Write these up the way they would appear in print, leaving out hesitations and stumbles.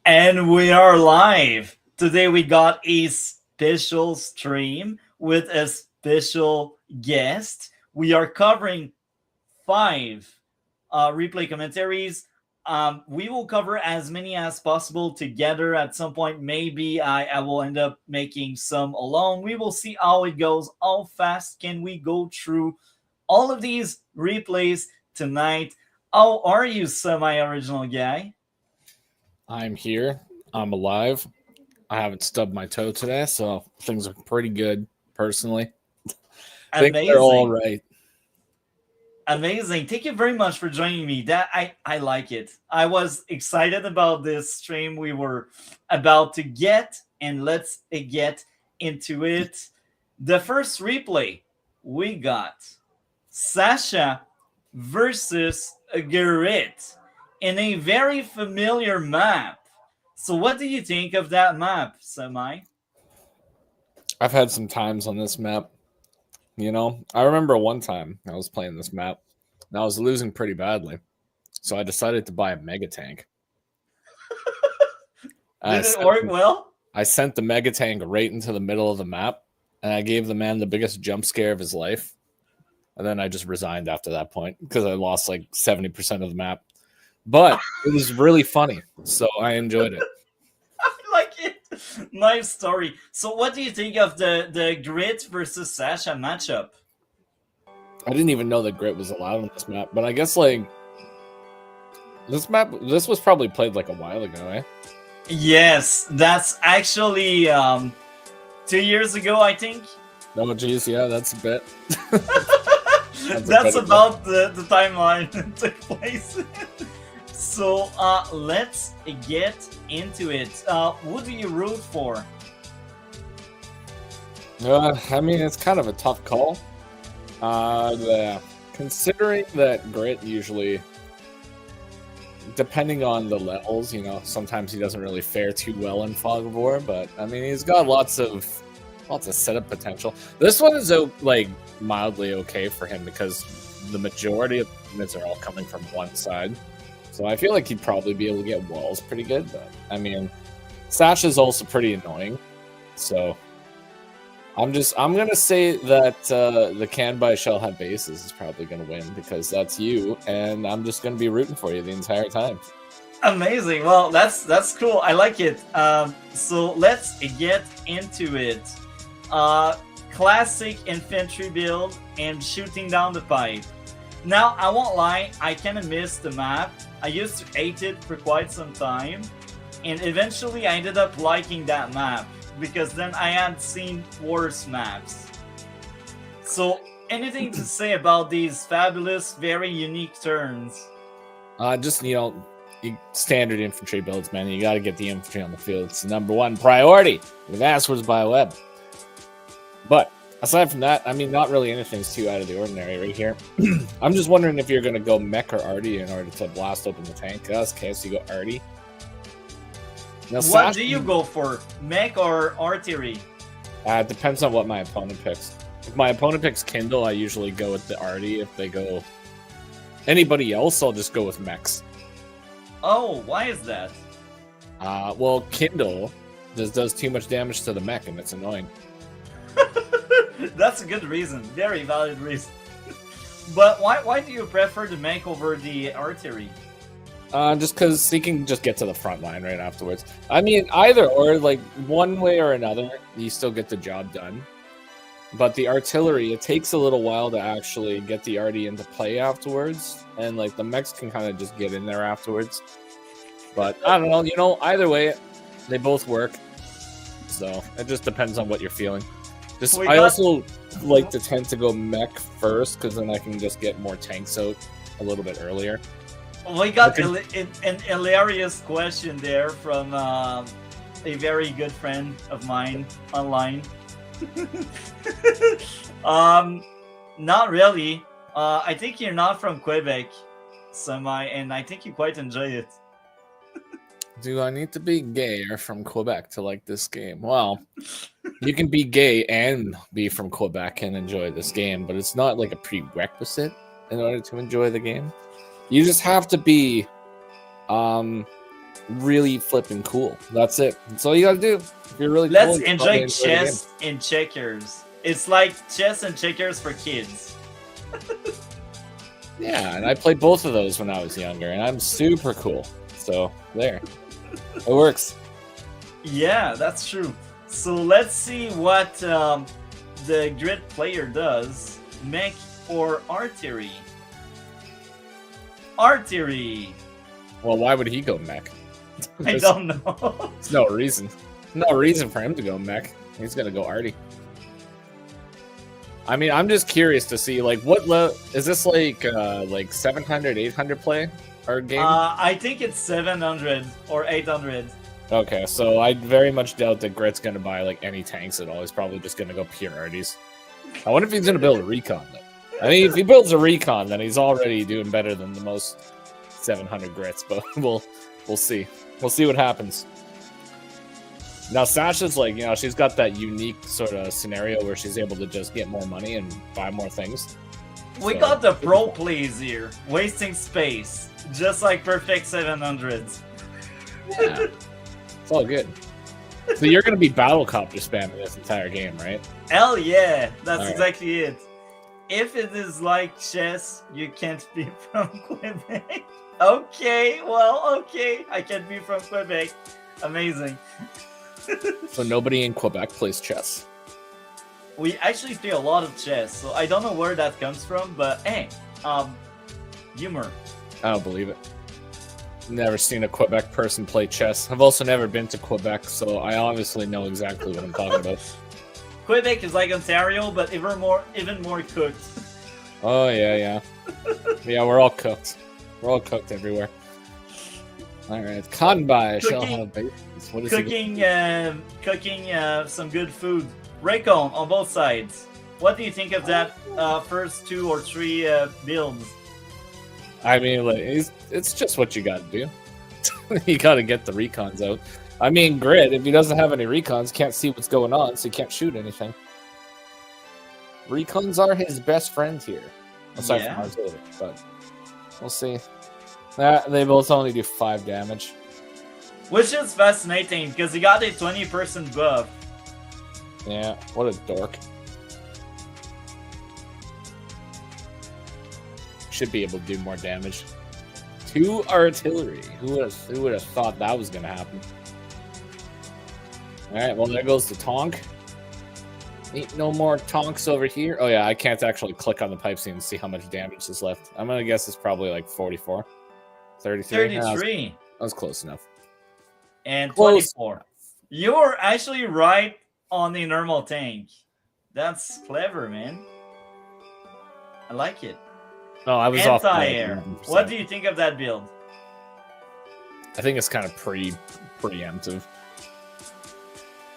And we are live. Today we got a special stream with a special guest. We are covering five replay commentaries. We will cover as many as possible together at some point. Maybe I will end up making some alone. We will see how it goes. How fast can we go through all of these replays tonight? How are you, semi-original guy? I'm here. I'm alive. I haven't stubbed my toe today, so things are pretty good, personally. Things are all Amazing. right. Amazing. Thank you very much for joining me. That I like it. I was excited about this stream we were about to get, and let's get into it. The first replay we got Sasha versus Gerrit in a very familiar map. So what do you think of that map, Semi? I've had some times on this map. I remember one time I was playing this map, and I was losing pretty badly. So I decided to buy a mega tank. Did it work well? I sent the mega tank right into the middle of the map, and I gave the man the biggest jump scare of his life. And then I just resigned after that point because I lost like 70% of the map. But it was really funny, so I enjoyed it. I like it. Nice story. So what do you think of the Grit versus Sasha matchup? I didn't even know that grit was allowed on this map, but I guess like this was probably played like a while ago, eh? Yes, that's actually 2 years ago, I think. Oh geez, yeah, that's a bit. That's about the timeline that took place. So let's get into it. Who do you root for? I mean, it's kind of a tough call. Considering that grit usually, depending on the levels, sometimes he doesn't really fare too well in Fog of War. But I mean, he's got lots of setup potential. This one is like mildly okay for him because the majority of units are all coming from one side. So I feel like he'd probably be able to get walls pretty good. But I mean, Sasha's also pretty annoying. So I'm gonna say that the Kanbei shall have bases is probably gonna win because that's you, and I'm just gonna be rooting for you the entire time. Amazing. Well, that's cool. I like it. So let's get into it. Classic infantry build and shooting down the pipe. Now, I won't lie, I kind of missed the map. I used to hate it for quite some time, and eventually I ended up liking that map because then I had seen worse maps. So, anything to say about these fabulous, very unique turns? Just standard infantry builds, man. You got to get the infantry on the field. It's the number one priority with Asswards by Web. But aside from that, I mean, not really anything's too out of the ordinary right here. I'm just wondering if you're going to go mech or arty in order to blast open the tank. That's okay, so you go arty. Now, what do you go for, mech or artillery? It depends on what my opponent picks. If my opponent picks Kindle, I usually go with the arty. If they go anybody else, I'll just go with mechs. Oh, why is that? Well, Kindle just does too much damage to the mech, and it's annoying. That's a good reason. Very valid reason. But why do you prefer the mech over the artillery? Just because he can just get to the front line right afterwards. I mean, either or, like, one way or another, you still get the job done. But the artillery, it takes a little while to actually get the arty into play afterwards. And, like, the mechs can kind of just get in there afterwards. But, I don't know, I way, they both work. So, it just depends on what you're feeling. I also like to tend to go mech first, because then I can just get more tanks out a little bit earlier. We got an hilarious question there from a very good friend of mine online. Not really. I think you're not from Quebec, Semi, and I think you quite enjoy it. Do I need to be gay or from Quebec to like this game? Well, you can be gay and be from Quebec and enjoy this game, but it's not like a prerequisite in order to enjoy the game. You just have to be really flipping cool. That's it. That's all you gotta do. If you're really Let's cool, you enjoy probably the game. chess and checkers. It's like chess and checkers for kids. Yeah, and I played both of those when I was younger, and I'm super cool. So there, it works. Yeah, that's true. So let's see what the grid player does. Mech or artillery? Artillery. Well, why would he go mech? I don't know. There's no reason. No reason for him to go mech. He's gonna go arty. I mean, I'm just curious to see, like, what is this like 700, 800 play or game? I think it's 700 or 800. Okay, so I very much doubt that Grit's gonna buy like any tanks at all. He's probably just gonna go pure arties. I wonder if he's gonna build a recon though. I mean, if he builds a recon, then he's already doing better than the most 700 Grits. But we'll see. We'll see what happens. Now Sasha's like, you know, she's got that unique sort of scenario where she's able to just get more money and buy more things. We So, got the pro plays here, wasting space, just like perfect 700s. yeah, it's all good. So you're gonna be battlecopter spamming this entire game, right? Hell yeah, that's Alright. exactly it. If it is like chess, you can't be from Quebec. Okay, well, okay, I can be from Quebec. Amazing. So nobody in Quebec plays chess. We actually play a lot of chess, so I don't know where that comes from, but hey, humor. I don't believe it. Never seen a Quebec person play chess. I've also never been to Quebec, so I obviously know exactly what I'm talking about. Quebec is like Ontario, but even more cooked. Oh yeah. Yeah, we're all cooked. We're all cooked everywhere. Alright, Kanbei shall have babies. What is it? Cooking some good food. Raycon on both sides. What do you think of that first 2 or 3 builds? I mean, like, it's just what you gotta do. You gotta get the recons out. I mean, Grid, if he doesn't have any recons, can't see what's going on, so he can't shoot anything. Recons are his best friend here. Aside from artillery, but we'll see. They both only do 5 damage. Which is fascinating, because he got a 20% buff. Yeah, what a dork. Should be able to do more damage. 2 artillery. Who would have thought that was gonna happen? Alright, well there goes the tonk. Ain't no more tonks over here. Oh yeah, I can't actually click on the pipe scene and see how much damage is left. I'm gonna guess it's probably like 44. 33? 33. That was close enough. And Close. 24. You're actually right on the normal tank. That's clever, man. I like it. No, I was off. Anti-air. What do you think of that build? I think it's kind of preemptive.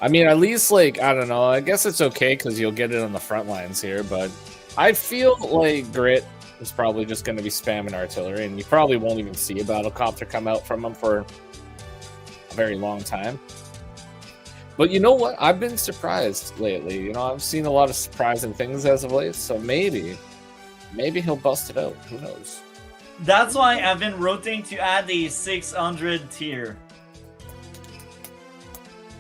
I mean, at least, like, I don't know. I guess it's okay because you'll get it on the front lines here, but I feel like Grit is probably just going to be spamming artillery, and you probably won't even see a battlecopter come out from him for a very long time. But you know what? I've been surprised lately. You know, I've seen a lot of surprising things as of late, so maybe he'll bust it out. Who knows? That's why I've been rotating to add a 600 tier.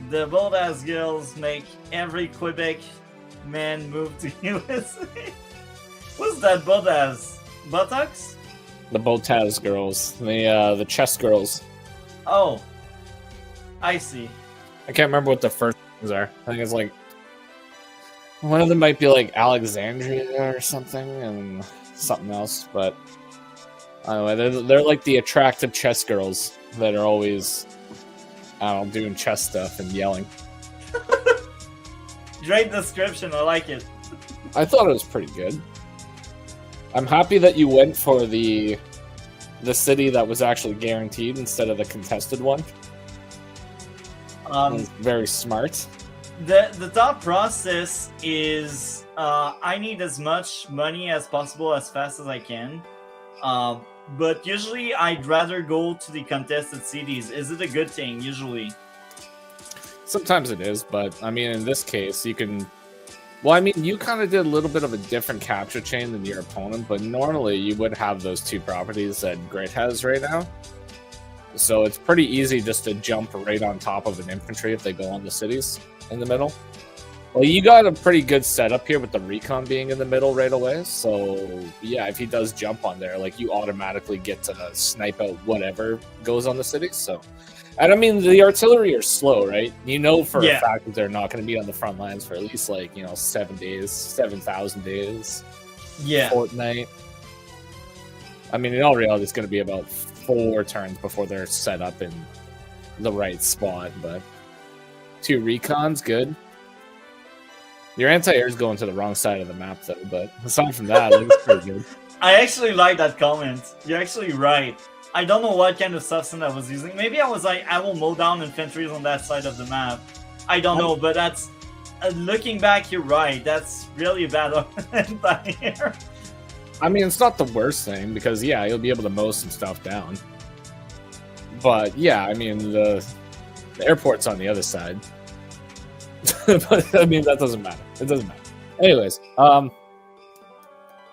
The bold-ass girls make every Quebec man move to USA. What's that bold-ass? Buttocks? The Botaz girls, the chess girls. Oh, I see. I can't remember what the first ones are. I think it's like one of them might be like Alexandria or something, and something else. But anyway, they're like the attractive chess girls that are always, I don't know, doing chess stuff and yelling. Great description, I like it. I thought it was pretty good. I'm happy that you went for the city that was actually guaranteed instead of the contested one. It was very smart. The thought process is I need as much money as possible as fast as I can. But usually I'd rather go to the contested cities. Is it a good thing, usually? Sometimes it is, but I mean, in this case, you can... Well, I mean, you kind of did a little bit of a different capture chain than your opponent, but normally you would have those 2 properties that Grit has right now. So it's pretty easy just to jump right on top of an infantry if they go on the cities in the middle. Well, you got a pretty good setup here with the recon being in the middle right away. So, yeah, if he does jump on there, like, you automatically get to snipe out whatever goes on the cities. So, and I mean, the artillery are slow, right? You know for a fact that they're not going to be on the front lines for at least, like, 7 days, 7,000 days. Yeah. Fortnite. I mean, in all reality, it's going to be about 4 turns before they're set up in the right spot. But 2 recons, good. Your anti-air is going to the wrong side of the map, though, but aside from that, it's pretty good. I actually like that comment. You're actually right. I don't know what kind of substance I was using. Maybe I was like, I will mow down infantry on that side of the map. I don't know, but that's... looking back, you're right. That's really bad anti-air. I mean, it's not the worst thing, because, yeah, you'll be able to mow some stuff down. But, yeah, I mean, the airport's on the other side. But, I mean, that doesn't matter. It doesn't matter. Anyways,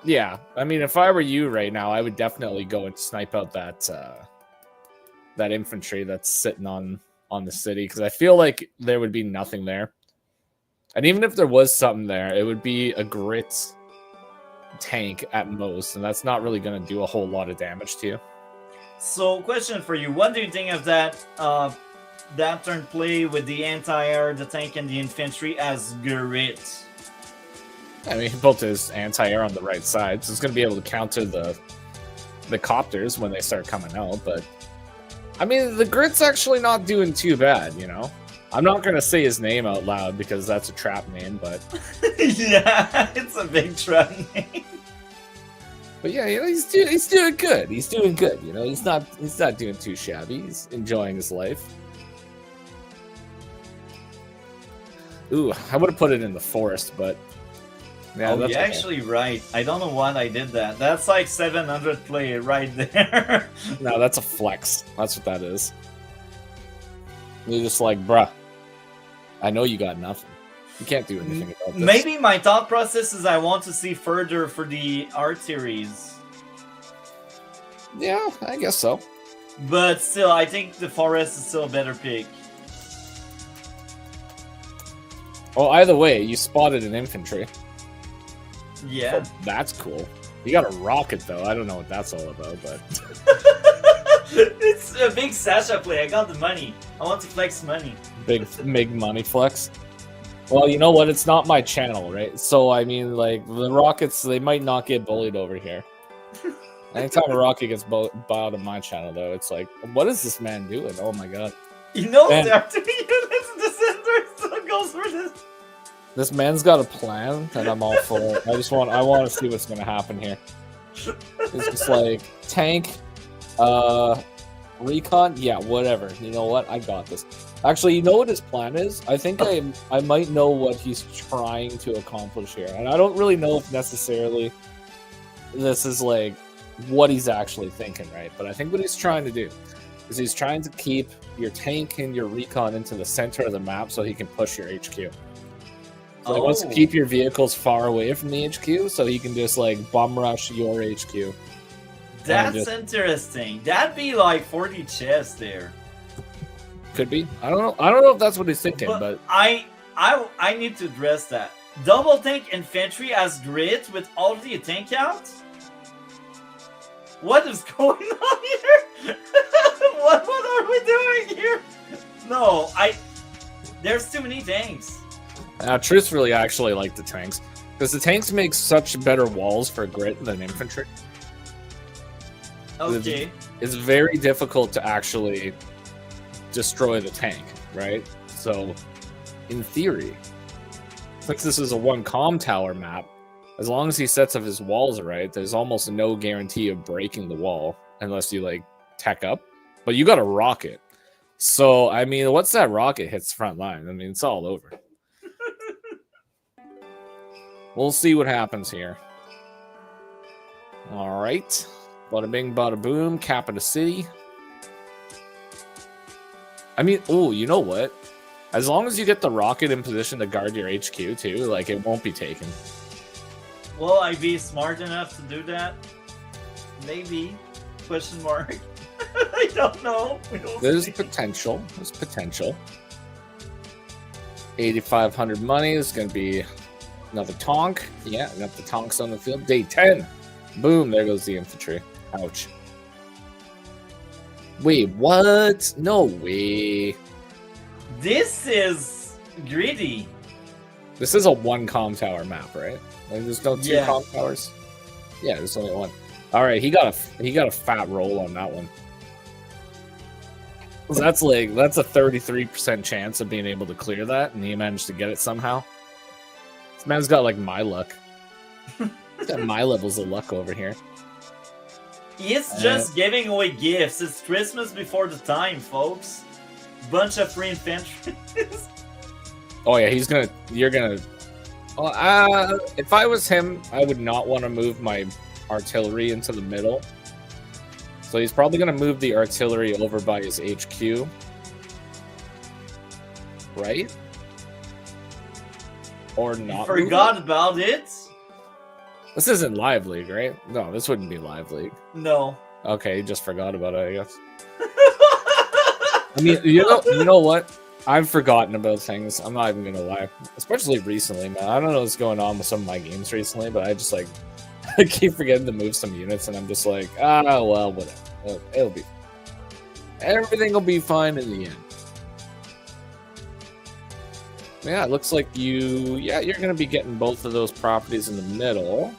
yeah, I mean, if I were you right now, I would definitely go and snipe out that that infantry that's sitting on the city, because I feel like there would be nothing there. And even if there was something there, it would be a grit tank at most, and that's not really going to do a whole lot of damage to you. So, question for you. What do you think of that that turn play with the anti-air, the tank, and the infantry as grit? I mean, he built his anti-air on the right side, so it's going to be able to counter the copters when they start coming out. But, I mean, the grit's actually not doing too bad, I'm not going to say his name out loud because that's a trap name, but... Yeah, it's a big trap name. But yeah, he's doing good. He's doing good, He's not doing too shabby. He's enjoying his life. Ooh, I would have put it in the forest, but... Yeah, you're actually right. I don't know why I did that. That's like 700 play right there. No, that's a flex. That's what that is. You're just like, bruh, I know you got nothing. You can't do anything about this. Maybe my thought process is I want to see further for the arteries. Yeah, I guess so. But still, I think the forest is still a better pick. Well, either way, you spotted an infantry. Yeah. Oh, that's cool. You got a rocket, though. I don't know what that's all about, but... It's a big Sasha play. I got the money. I want to flex money. Big money flex. Well, you know what? It's not my channel, right? So, I mean, like, the rockets, they might not get bullied over here. Anytime a rocket gets bought on my channel, though, it's like, what is this man doing? Oh, my God. There are 2 units in the center, so goes for this. This man's got a plan, and I'm all for it. I want to see what's going to happen here. It's just like, tank, recon, yeah, whatever. You know what? I got this. Actually, you know what his plan is? I think I might know what he's trying to accomplish here. And I don't really know if necessarily this is, like, what he's actually thinking, right? But I think what he's trying to do is he's trying to keep your tank and your recon into the center of the map so he can push your HQ. So he wants to keep your vehicles far away from the HQ so he can just, like, bum rush your HQ. That's interesting. That'd be like 40 chests there. Could be. I don't know if that's what he's thinking, but I need to address that. Double tank infantry as grit with all the tank out? What is going on here? What are we doing here? No, there's too many tanks. Truthfully, I actually like the tanks. Because the tanks make such better walls for grit than infantry. Okay. It's very difficult to actually destroy the tank, right? So, in theory, since this is a one comm tower map, as long as he sets up his walls right, there's almost no guarantee of breaking the wall unless you, like, tech up. But you got a rocket. So, I mean, once that rocket hits front line, I mean, it's all over. We'll see what happens here. All right. Bada bing, bada boom. Cap of the city. I mean, oh, you know what? As long as you get the rocket in position to guard your HQ, too, like, it won't be taken. Will I be smart enough to do that? Maybe. Question mark. I don't know. There's potential. There's potential. 8,500 money is going to be another tonk. Yeah, got the tonks on the field. Day 10. Boom, there goes the infantry. Ouch. Wait, what? No way. This is greedy. This is a one comm tower map, right? Like, there's no two comm towers. Yeah, there's only one. All right, he got a fat roll on that one. That's a 33% chance of being able to clear that, and he managed to get it somehow. This man's got like my luck. He's got my levels of luck over here. He's just giving away gifts. It's Christmas before the time, folks. Bunch of free infantry. Oh yeah, you're gonna. If I was him, I would not want to move my artillery into the middle. So he's probably gonna move the artillery over by his HQ, right? Or not? Forgot about it. This isn't Live League, right? No, this wouldn't be Live League. No. Okay, you just forgot about it, I guess. I mean, you know what? I've forgotten about things. I'm not even gonna lie. Especially recently, man. I don't know what's going on with some of my games recently, but I just like I keep forgetting to move some units, and I'm just like, well, whatever. It'll be. Everything will be fine in the end. Yeah, it looks like you're gonna be getting both of those properties in the middle.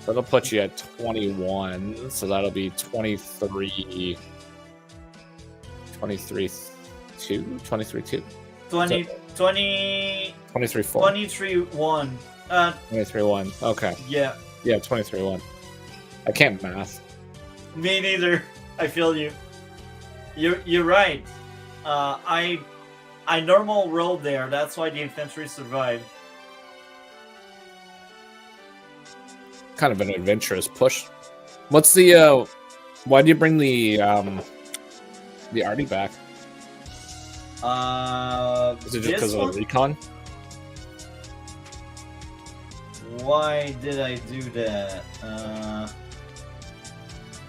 That'll put you at 21, so that'll be 23. 23-2? 23-2? 20, 23-4. 23-1. 23-1. Okay. Yeah. Yeah, 23-1. I can't math. Me neither. I feel you. You're right. I normal rolled there. That's why the infantry survived. Kind of an adventurous push. What's the why do you bring the arty back? Is it just because of the recon? Why did I do that?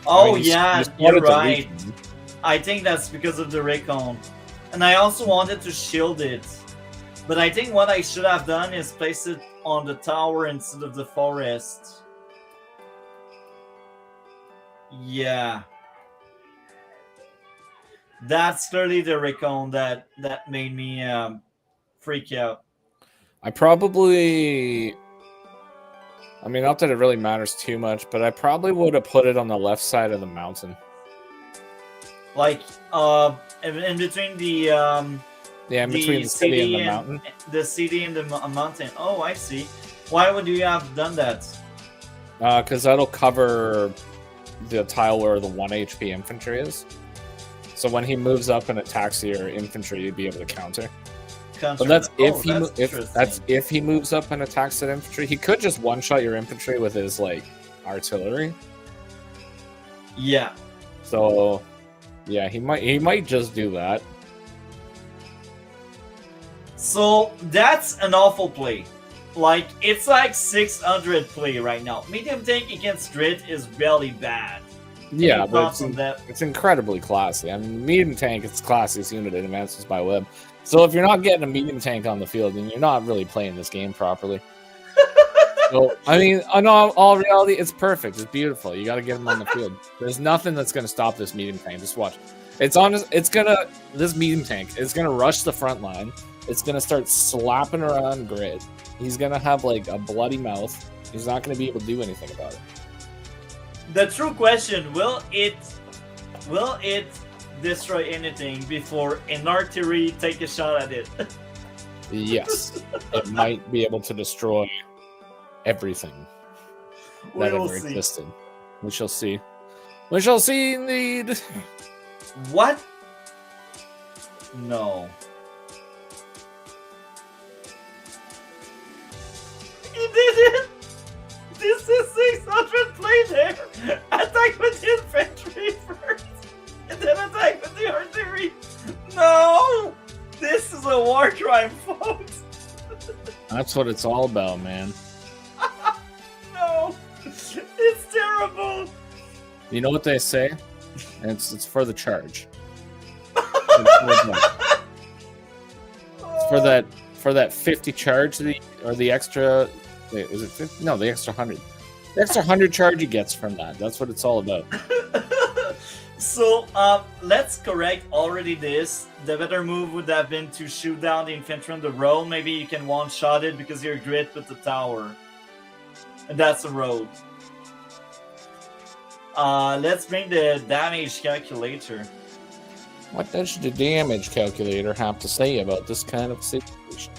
Oh, yeah, you're right. I think that's because of the recon. And I also wanted to shield it. But I think what I should have done is place it on the tower instead of the forest. Yeah. That's clearly the recon that made me freak out. I mean, not that it really matters too much, but I probably would have put it on the left side of the mountain. Like, in between the in between the city and the mountain. The city and the mountain. Oh, I see. Why would you have done that? Because that'll cover the tile where the 1 HP infantry is. So when he moves up and attacks your infantry, you'd be able to counter. But that's if he moves up and attacks that infantry. He could just one-shot your infantry with his like artillery. Yeah. So yeah, he might just do that. So that's an awful play. Like, it's like 600 play right now. Medium tank against Grid is really bad. Yeah, but it's incredibly classy. I mean, medium tank is the classiest unit in Advances by Web. So if you're not getting a medium tank on the field, then you're not really playing this game properly. So, I mean, in all reality, it's perfect. It's beautiful. You got to get him on the field. There's nothing that's going to stop this medium tank. Just watch. This medium tank is going to rush the front line. It's going to start slapping around Grid. He's going to have like a bloody mouth. He's not going to be able to do anything about it. The true question, will it destroy anything before an artillery take a shot at it? Yes. It might be able to destroy everything that ever existed. We shall see. We shall see indeed. What? No. He did it! This is 600 play there! Attack with the infantry first! And then attack with the artillery! No! This is a war crime, folks! That's what it's all about, man. No! It's terrible! You know what they say? and it's for the charge. It's for that 50 charge, or the extra. Wait, is it 50? No, the extra 100. The extra 100 charge he gets from that. That's what it's all about. So, let's correct already this. The better move would have been to shoot down the infantry on the road. Maybe you can one-shot it because you're Grit with the tower. And that's the road. Let's bring the damage calculator. What does the damage calculator have to say about this kind of situation?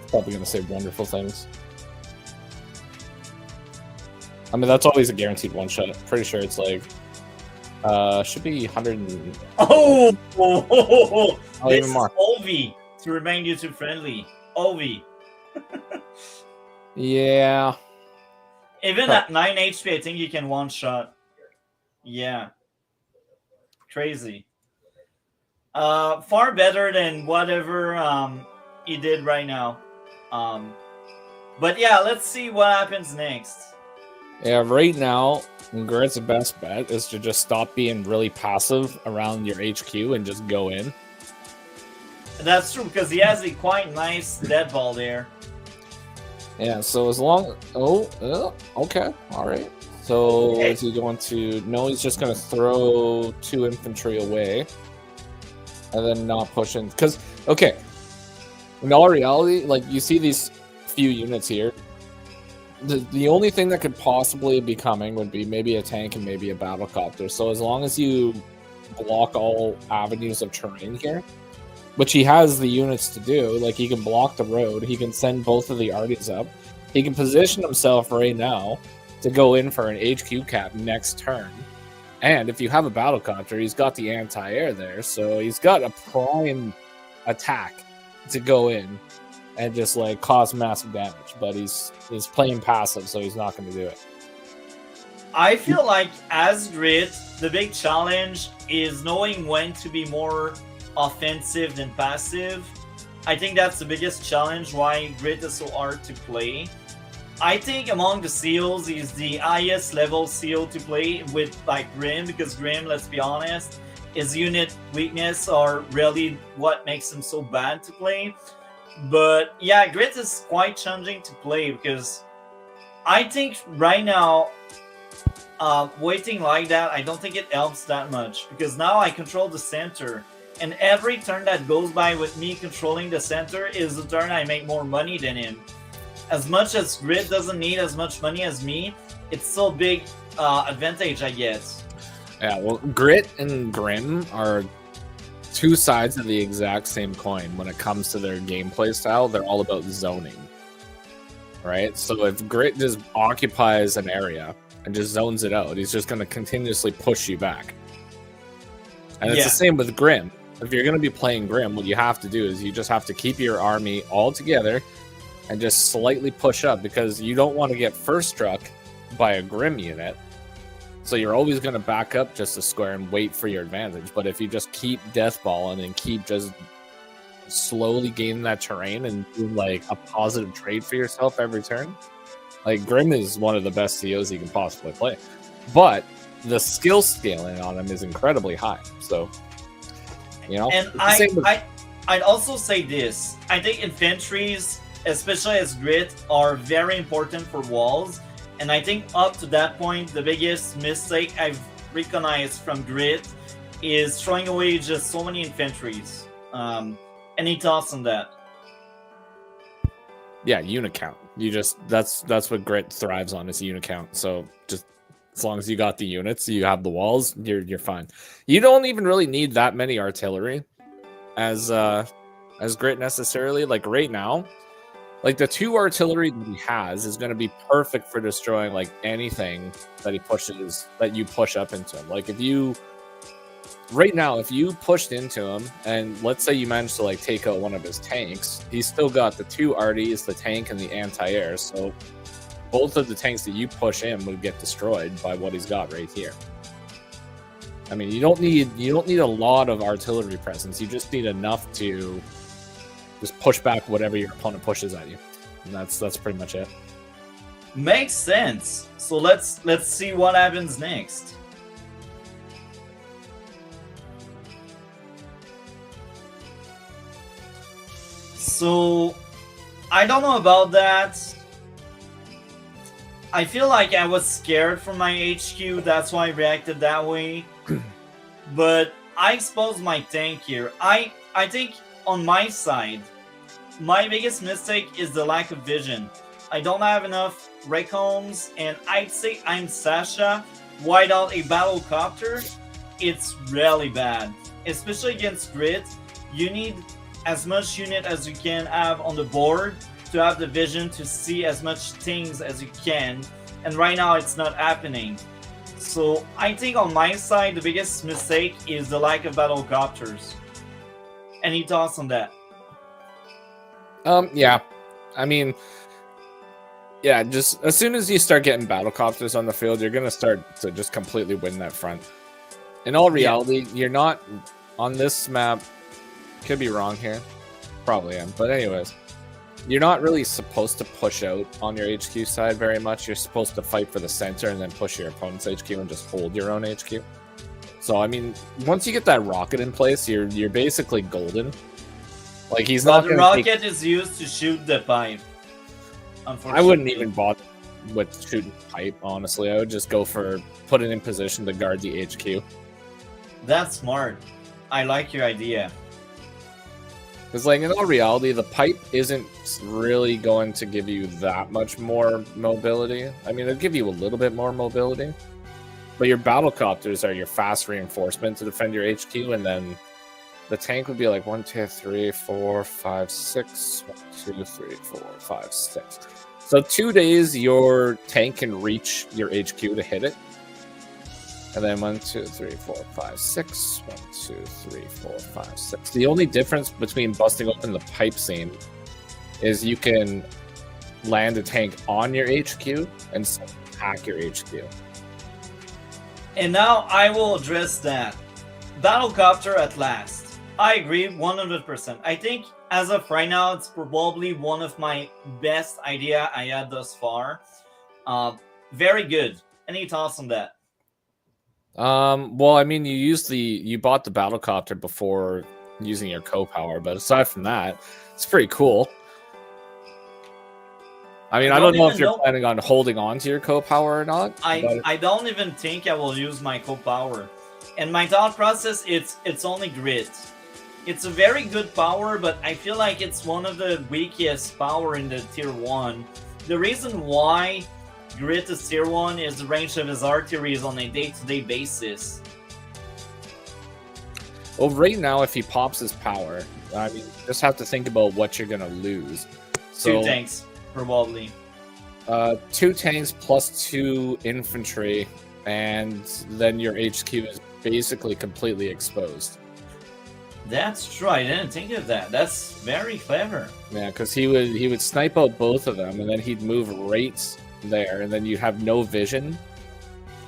Probably going to say wonderful things. I mean, that's always a guaranteed one-shot. Pretty sure it's like... should be 100 and... Oh! This This is more. Ovi to remain YouTube friendly. Ovi. Yeah. Even at 9 HP, I think you can one-shot. Yeah. Crazy. Far better than whatever he did right now. But yeah, let's see what happens next. Yeah, right now, Grit's best bet is to just stop being really passive around your HQ and just go in. That's true, because he has a quite nice dead ball there. Yeah, so as long... Oh, okay, alright. So Okay. is he going to... No, he's just going to throw 2 infantry away. And then not push in. Because, okay, in all reality, like, you see these few units here. The only thing that could possibly be coming would be maybe a tank and maybe a battlecopter. So as long as you block all avenues of terrain here, which he has the units to do, like he can block the road, he can send both of the arties up, he can position himself right now to go in for an HQ cap next turn. And if you have a battlecopter, he's got the anti-air there, so he's got a prime attack to go in and just like cause massive damage, but he's playing passive, so he's not going to do it. I feel like as Grit, the big challenge is knowing when to be more offensive than passive. I think that's the biggest challenge why Grit is so hard to play. I think among the seals, he's the highest level seal to play with like Grim, because Grim, let's be honest, his unit weakness are really what makes him so bad to play. But yeah, Grit is quite challenging to play because I think right now, waiting like that, I don't think it helps that much, because now I control the center, and every turn that goes by with me controlling the center is a turn I make more money than him. As much as Grit doesn't need as much money as me, it's still a big advantage I get. Yeah, well, Grit and Grim are 2 sides of the exact same coin when it comes to their gameplay style. They're all about zoning, right? So if Grit just occupies an area and just zones it out, he's just going to continuously push you back. And it's the same with Grim. If you're going to be playing Grim, what you have to do is you just have to keep your army all together and just slightly push up, because you don't want to get first struck by a Grim unit. So you're always going to back up just a square and wait for your advantage. But if you just keep deathballing and keep just slowly gaining that terrain and do like a positive trade for yourself every turn, like Grim is one of the best COs you can possibly play. But the skill scaling on him is incredibly high. So, you know, and I'd also say this. I think infantries, especially as Grit, are very important for walls. And I think up to that point, the biggest mistake I've recognized from Grit is throwing away just so many infantries. Any thoughts on that? Yeah, unit count. You just that's what Grit thrives on, is unit count. So just as long as you got the units, you have the walls, you're fine. You don't even really need that many artillery as Grit necessarily. Like right now, like the 2 artillery that he has is going to be perfect for destroying like anything that he pushes, that you push up into him. Like if you right now, if you pushed into him and let's say you managed to like take out one of his tanks, he's still got the 2 arties, the tank, and the anti-air. So both of the tanks that you push in would get destroyed by what he's got right here. I mean, you don't need a lot of artillery presence. You just need enough to just push back whatever your opponent pushes at you, and that's pretty much it. Makes sense. So let's see what happens next. So I don't know about that. I feel like I was scared from my HQ, that's why I reacted that way. But I exposed my tank here. I think on my side, my biggest mistake is the lack of vision. I don't have enough recoms, and I'd say I'm Sasha. Without a battle copter, it's really bad. Especially against Grit, you need as much unit as you can have on the board to have the vision to see as much things as you can. And right now it's not happening. So I think on my side, the biggest mistake is the lack of battle copters. Any thoughts on that? Yeah. I mean, yeah, just as soon as you start getting battle copters on the field, you're gonna start to just completely win that front. In all reality, you're not on this map. Could be wrong here. Probably am. But anyways, you're not really supposed to push out on your HQ side very much. You're supposed to fight for the center and then push your opponent's HQ and just hold your own HQ. So I mean, once you get that rocket in place, you're basically golden. Like he's But not. the rocket is used to shoot the pipe. I wouldn't even bother with shooting pipe. Honestly, I would just go for put it in position to guard the HQ. That's smart. I like your idea. Because, like, in all reality, the pipe isn't really going to give you that much more mobility. I mean, it'll give you a little bit more mobility. But your battle copters are your fast reinforcement to defend your HQ, and then the tank would be like 1, 2, 3, 4, 5, 6. 1, 2, 3, 4, 5, 6. So 2 days, your tank can reach your HQ to hit it. And then 1, 2, 3, 4, 5, 6. 1, 2, 3, 4, 5, 6. The only difference between busting open the pipe seam is you can land a tank on your HQ and hack your HQ. And now I will address that. Battlecopter at last. I agree 100%. I think as of right now, it's probably one of my best idea I had thus far. Very good. Any thoughts on that? Well, I mean, you bought the battlecopter before using your co-power, but aside from that, it's pretty cool. I mean, I don't know if you're planning on holding on to your co-power or not. I don't even think I will use my co-power. And my thought process, it's only grit. It's a very good power, but I feel like it's one of the weakest power in the tier 1. The reason why Grit is tier 1 is the range of his artillery on a day-to-day basis. Well, right now, if he pops his power, I mean, you just have to think about what you're going to lose. So, 2 tanks, probably. 2 tanks plus 2 infantry, and then your HQ is basically completely exposed. That's true. I didn't think of that. That's very clever. Yeah, because he would snipe out both of them, and then he'd move right there, and then you have no vision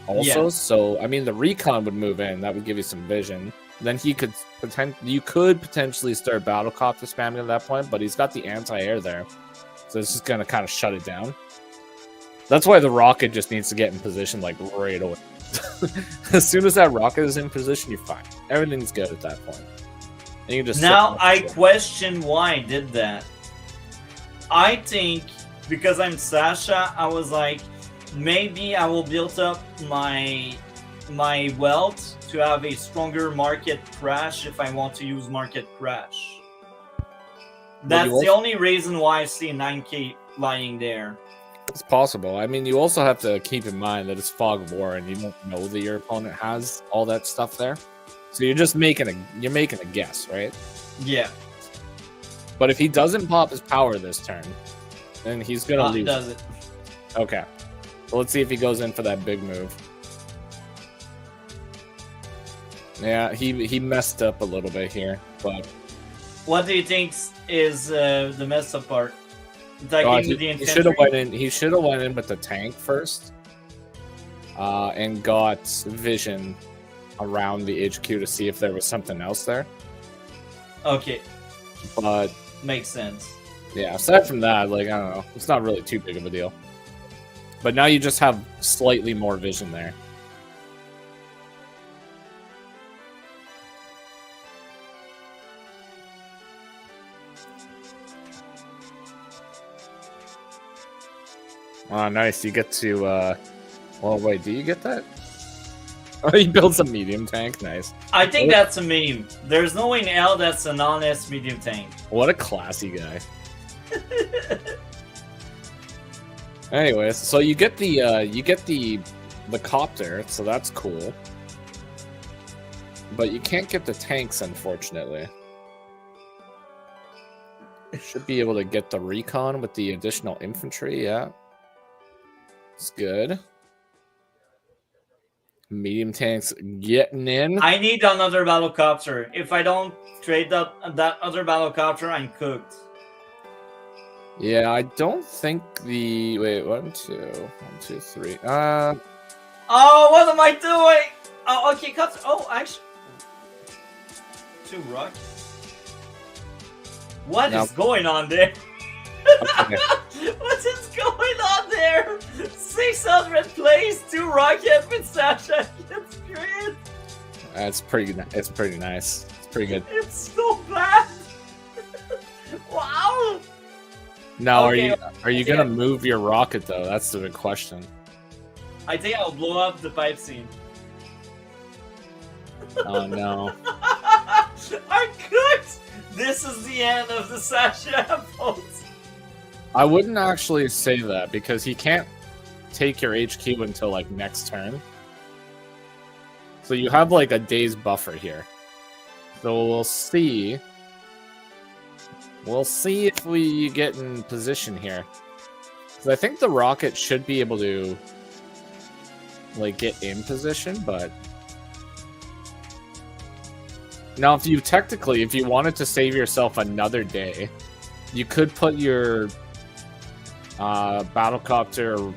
also. Yeah. So I mean, the recon would move in, that would give you some vision. Then you could potentially start battlecopter spamming at that point, but he's got the anti-air there, so it's just gonna kind of shut it down. That's why the rocket just needs to get in position like right away. As soon as that rocket is in position, you're fine. Everything's good at that point. And you can just now I question why I did that. I think because I'm Sasha, I was like, maybe I will build up my wealth to have a stronger market crash if I want to use market crash. That's the only reason why I see 9k lying there. It's possible. I mean, you also have to keep in mind that it's Fog of War and you don't know that your opponent has all that stuff there. So you're just making a guess, right? Yeah. But if he doesn't pop his power this turn, then he's gonna lose. Does it? Okay. Well, let's see if he goes in for that big move. Yeah, he messed up a little bit here, but what do you think is the mess up part? He should have went in. He should have went in with the tank first, and got vision around the HQ to see if there was something else there. Okay, but makes sense. Yeah, aside from that, like, I don't know, it's not really too big of a deal. But now you just have slightly more vision there. Oh, nice. You get to, well, wait, do you get that? Oh, he builds a medium tank. Nice. I think that's a meme. There's no way in hell that's an honest medium tank. What a classy guy. Anyways, so you get the copter, so that's cool. But you can't get the tanks, unfortunately. Should be able to get the recon with the additional infantry, yeah. It's good. Medium tanks getting in. I need another battlecopter. If I don't trade that other battlecopter, I'm cooked. Yeah, I don't think the... Wait, 1, 2, 3. Oh, what am I doing? Oh, okay, cut. Oh, actually... 2 rock. What is going on there? Okay. What is going on there? 600 plays, 2 rocket with Sasha. It's great. It's pretty nice. It's pretty good. It's so bad. Wow. Now, Okay, are you gonna move your rocket though? That's the big question. I think I'll blow up the pipe scene. Oh no. I'm cooked. This is the end of the Sasha vote. I wouldn't actually say that because he can't take your HQ until like next turn. So you have like a day's buffer here. So we'll see. We'll see if we get in position here. Because I think the rocket should be able to like get in position, but now if you wanted to save yourself another day, you could put your battlecopter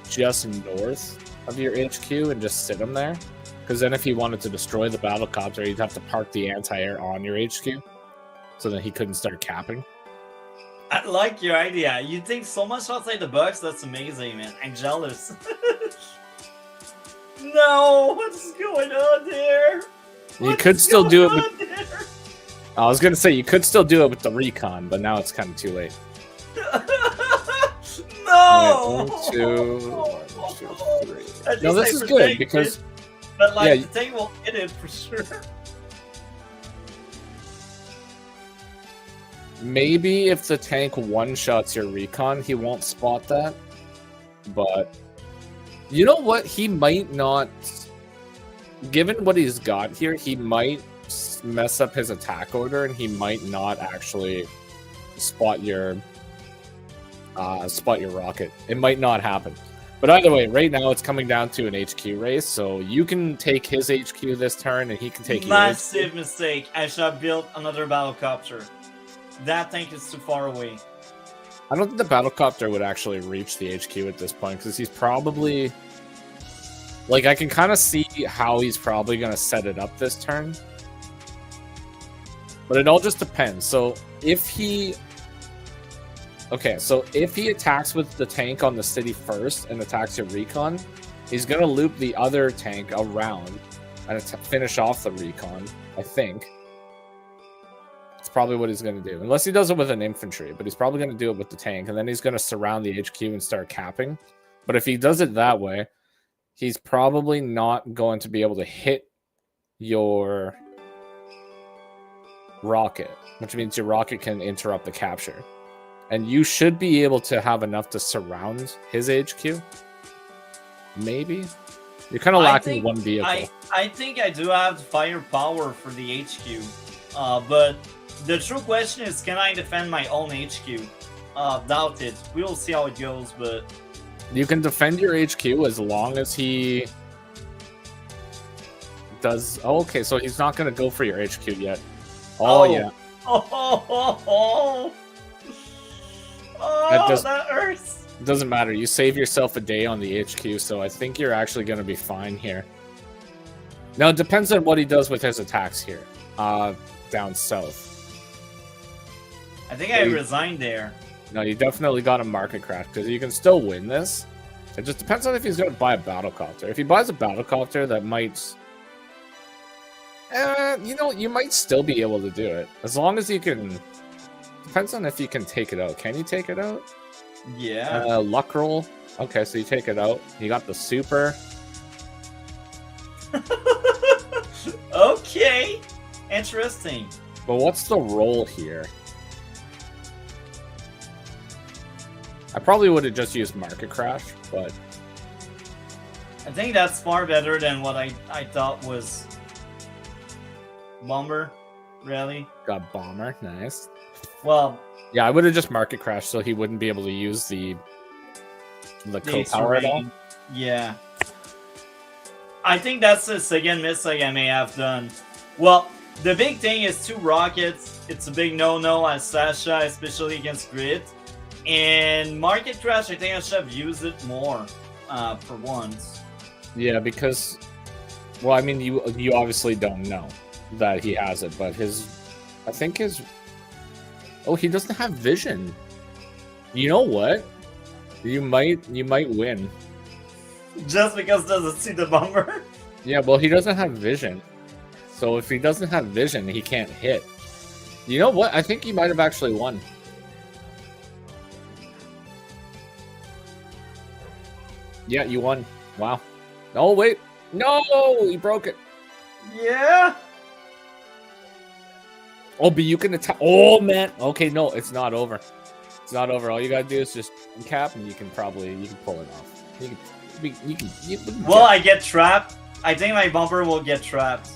just north of your HQ and just sit him there. Because then if he wanted to destroy the battlecopter, he'd have to park the anti-air on your HQ. So that he couldn't start capping. I like your idea. You think so much outside the box. That's amazing, man. I'm jealous. No, what's going on there? You could still do it with... I was gonna say you could still do it with the recon, but now it's kind of too late. No. 1, 2, 3. No, this is good because. But like yeah, the tank will hit it for sure. Maybe if the tank one-shots your recon, he won't spot that. But you know what? He might not. Given what he's got here, he might mess up his attack order, and he might not actually spot your rocket. It might not happen. But either way, right now it's coming down to an HQ race, so you can take his HQ this turn, and he can take yours. Massive mistake. I should have built another battlecopter. That tank is too far away. I don't think the battlecopter would actually reach the HQ at this point, because he's probably... Like, I can kind of see how he's probably going to set it up this turn. But it all just depends. So, if he... Okay, so if he attacks with the tank on the city first and attacks your recon, he's going to loop the other tank around and finish off the recon, I think. It's probably what he's going to do. Unless he does it with an infantry, but he's probably going to do it with the tank, and then he's going to surround the HQ and start capping. But if he does it that way, he's probably not going to be able to hit your rocket, which means your rocket can interrupt the capture. And you should be able to have enough to surround his HQ. Maybe? You're kind of lacking one vehicle. I think I do have firepower for the HQ. But the true question is, can I defend my own HQ? Doubt it. We will see how it goes, but... You can defend your HQ as long as he does... Oh, okay, so he's not going to go for your HQ yet. Oh, yeah. Oh, that hurts. It doesn't matter. You save yourself a day on the HQ, so I think you're actually going to be fine here. Now, it depends on what he does with his attacks here, down south. I think I resigned there. No, you definitely got a market crash, because you can still win this. It just depends on if he's going to buy a battlecopter. If he buys a battlecopter, that might... you know, you might still be able to do it. As long as you can... Depends on if you can take it out. Can you take it out? Yeah. Luck roll. Okay, so you take it out. You got the super. Okay. Interesting. But what's the roll here? I probably would have just used Market Crash, but... I think that's far better than what I thought was Bomber, really. Got Bomber, nice. Well... Yeah, I would have just Market Crash so he wouldn't be able to use the co-power at all. Yeah. I think that's the second mistake I may have done. Well, the big thing is 2 rockets. It's a big no-no as Sasha, especially against Grid. And Market Crash, I think I should have used it more for once. Yeah, because... Well, I mean, you obviously don't know that he has it, but his... I think his... Oh, he doesn't have vision. You know what? You might win. Just because doesn't see the Bomber? Yeah, well, he doesn't have vision. So if he doesn't have vision, he can't hit. You know what? I think he might have actually won. Yeah, you won. Wow. Oh, wait. No! He broke it. Yeah! Oh, but you can attack. Oh, man. Okay, no, it's not over. It's not over. All you gotta do is just uncap, and you can pull it off. Well, I get trapped. I think my Bomber will get trapped.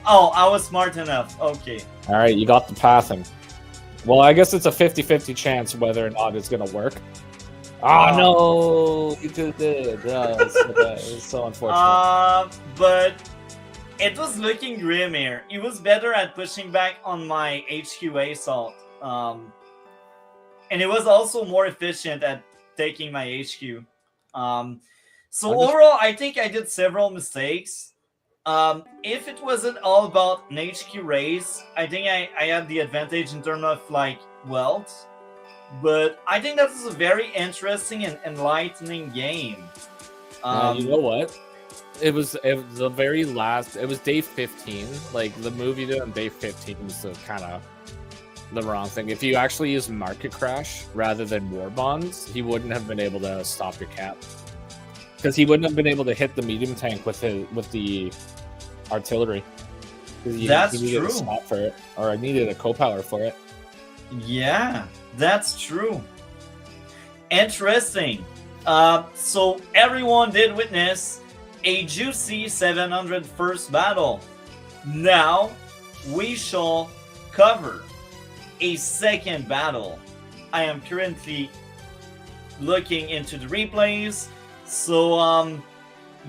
Oh, I was smart enough. Okay. All right, you got the pathing. Well, I guess it's a 50-50 chance whether or not it's gonna work. Oh, no! You too did. It's so unfortunate. But it was looking grim here. It was better at pushing back on my HQA assault. And it was also more efficient at taking my HQ. So overall, I think I did several mistakes. If it wasn't all about an HQ race, I think I had the advantage in terms of like wealth. But I think that was a very interesting and enlightening game. You know what? It was the very last. It was day 15. Like the move you did on day 15 was the kind of the wrong thing. If you actually used Market Crash rather than War Bonds, he wouldn't have been able to stop your cap. Because he wouldn't have been able to hit the medium tank with the artillery. That's he needed true. A stop for it, or I needed a co-power for it. Yeah, that's true. Interesting. So everyone did witness a juicy 700 first battle. Now we shall cover a second battle. I am currently looking into the replays. So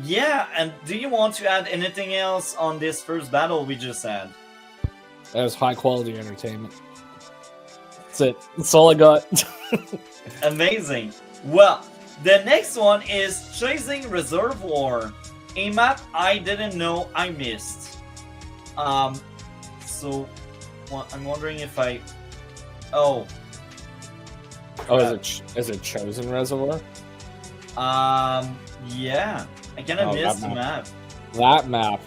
yeah, and do you want to add anything else on this first battle we just had? That was high quality entertainment. That's it. That's all I got. Amazing. Well, the next one is Chasing Reservoir, a map I didn't know I missed. So I'm wondering if I... Oh, is it Chosen Reservoir? yeah. I kind of missed the map. That map.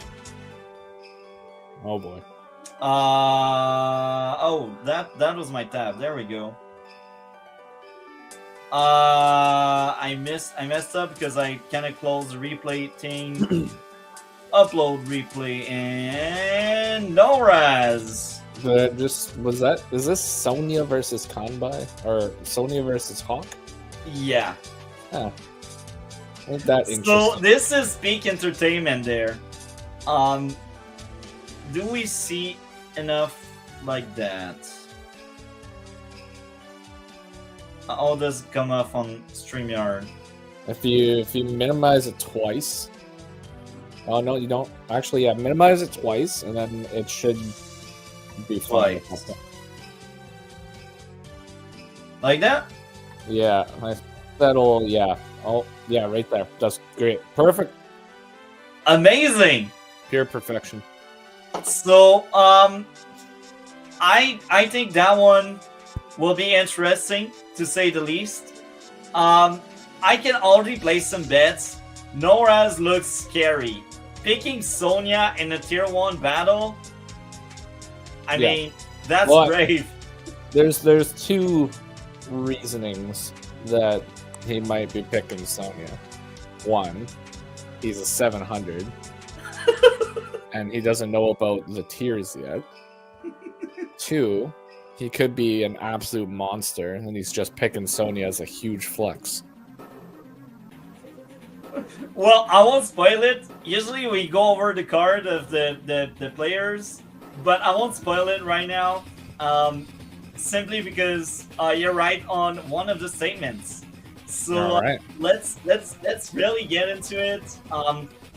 Oh boy. Oh, that was my tab. There we go. I messed up because I kind of closed the replay thing. Upload replay and no raz. Is this Sonya versus Kanbei or Sonya versus Hawk? Yeah. Oh. Ain't that interesting? So this is peak entertainment there. Do we see enough like that? All this come off on StreamYard. If you minimize it twice. Oh no, you don't. Actually, yeah, minimize it twice, and then it should be fine. Like that? Yeah, that'll. Yeah. Oh, yeah, right there. That's great. Perfect. Amazing. Pure perfection. So, I think that one will be interesting to say the least. I can already place some bets. Noraz looks scary. Picking Sonya in a tier 1 battle, I mean, that's Well, brave. There's two reasonings that he might be picking Sonya. One, he's a 700, and he doesn't know about the tiers yet. Two, he could be an absolute monster, and he's just picking Sonya as a huge flex. Well, I won't spoil it. Usually we go over the card of the players, but I won't spoil it right now. Simply because you're right on one of the statements. So All right. let's really get into it.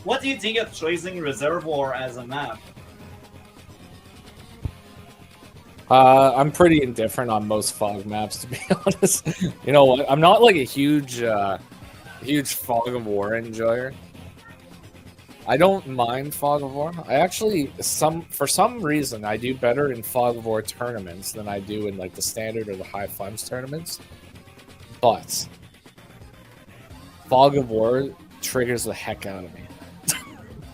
What do you think of choosing Reservoir as a map? I'm pretty indifferent on most fog maps, to be honest. You know what? I'm not like a huge Fog of War enjoyer. I don't mind Fog of War. I actually, for some reason, I do better in Fog of War tournaments than I do in like the standard or the high funds tournaments. But Fog of War triggers the heck out of me.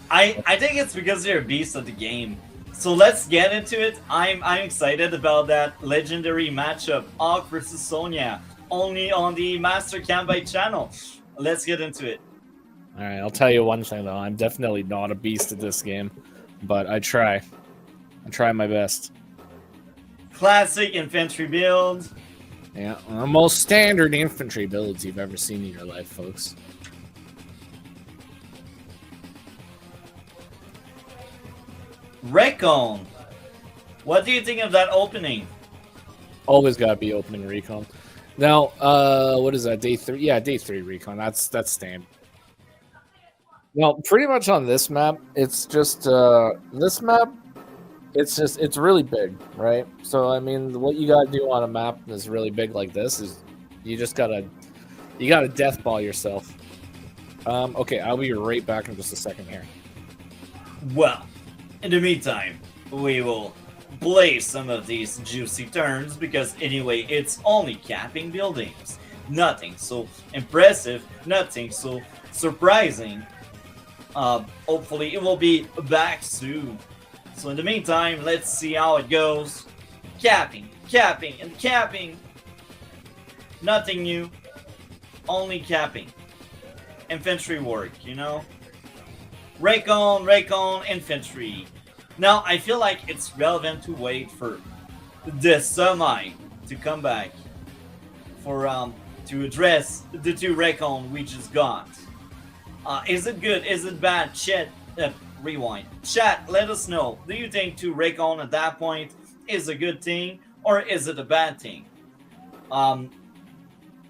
I think it's because you're a beast of the game. So let's get into it. I'm excited about that legendary matchup, Auk versus Sonya, only on the Master Kanbei channel. Let's get into it. All right, I'll tell you one thing though. I'm definitely not a beast at this game, but I try. I try my best. Classic infantry build. Yeah, the most standard infantry builds you've ever seen in your life, folks. Recon. What do you think of that opening? Always gotta be opening recon. Now, what is that? Day 3? Yeah, day 3 recon. That's standard. Well, pretty much on this map, it's just this map. It's really big, right? So I mean, what you gotta do on a map that's really big like this is you gotta deathball yourself. Okay, I'll be right back in just a second here. Well, in the meantime, we will play some of these juicy turns because anyway, it's only capping buildings. Nothing so impressive, nothing so surprising. Hopefully it will be back soon. So in the meantime, let's see how it goes. Capping, capping, and capping. Nothing new. Only capping. Infantry work, you know? Recon, infantry. Now, I feel like it's relevant to wait for the semi to come back for to address the 2 recon we just got. Is it good? Is it bad? Chat, rewind. Chat, let us know. Do you think 2 recon at that point is a good thing or is it a bad thing?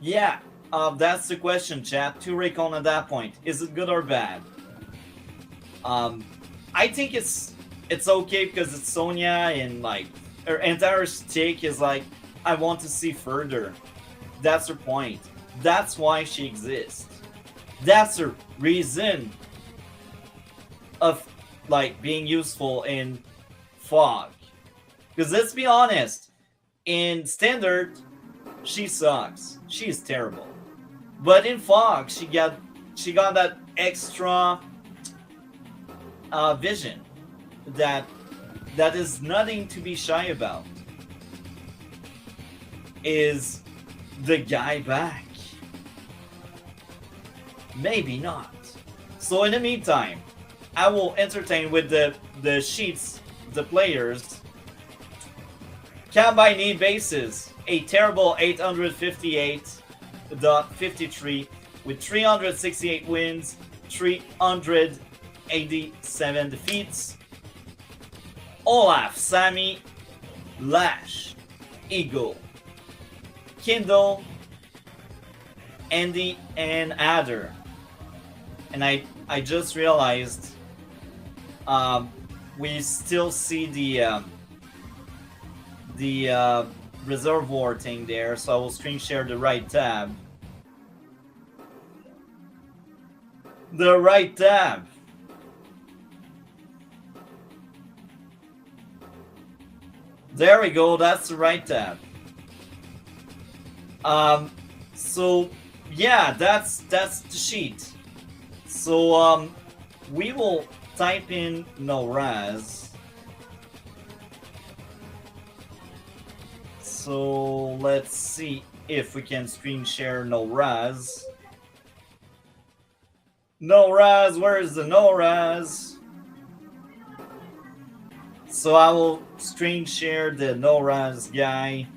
Yeah, that's the question, chat. 2 recon at that point. Is it good or bad? I think it's okay because it's Sonya and like her entire stick is like, I want to see further. That's her point. That's why she exists. That's her reason of like being useful in Fog. Because let's be honest, in Standard, she sucks. She's terrible. But in Fog, she got that extra vision that is nothing to be shy about. Is the guy back? Maybe not. So in the meantime, I will entertain with the sheets, the players. Kanbei need bases. A terrible 858.53 with 368 wins, 387 defeats. Olaf, Sammy, Lash, Eagle, Kindle, Andy, and Adder. And I just realized we still see the reservoir thing there, so I will screen share the right tab. The right tab. There we go, that's the right tab. So Yeah, that's the sheet. So we will type in no raz. So let's see if we can screen share no raz. No raz, where is the no raz? So I will screen share the no raz guy.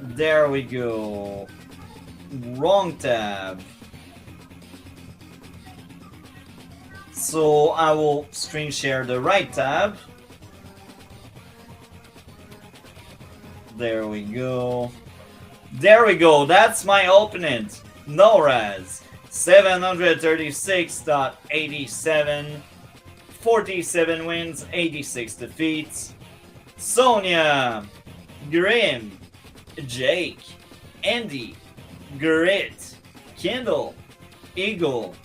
There we go. Wrong tab. So I will screen share the right tab. There we go. There we go. That's my opponent. Noraz. 736.87. 47 wins, 86 defeats. Sonia. Grim. Jake. Andy. Grit. Kindle. Eagle.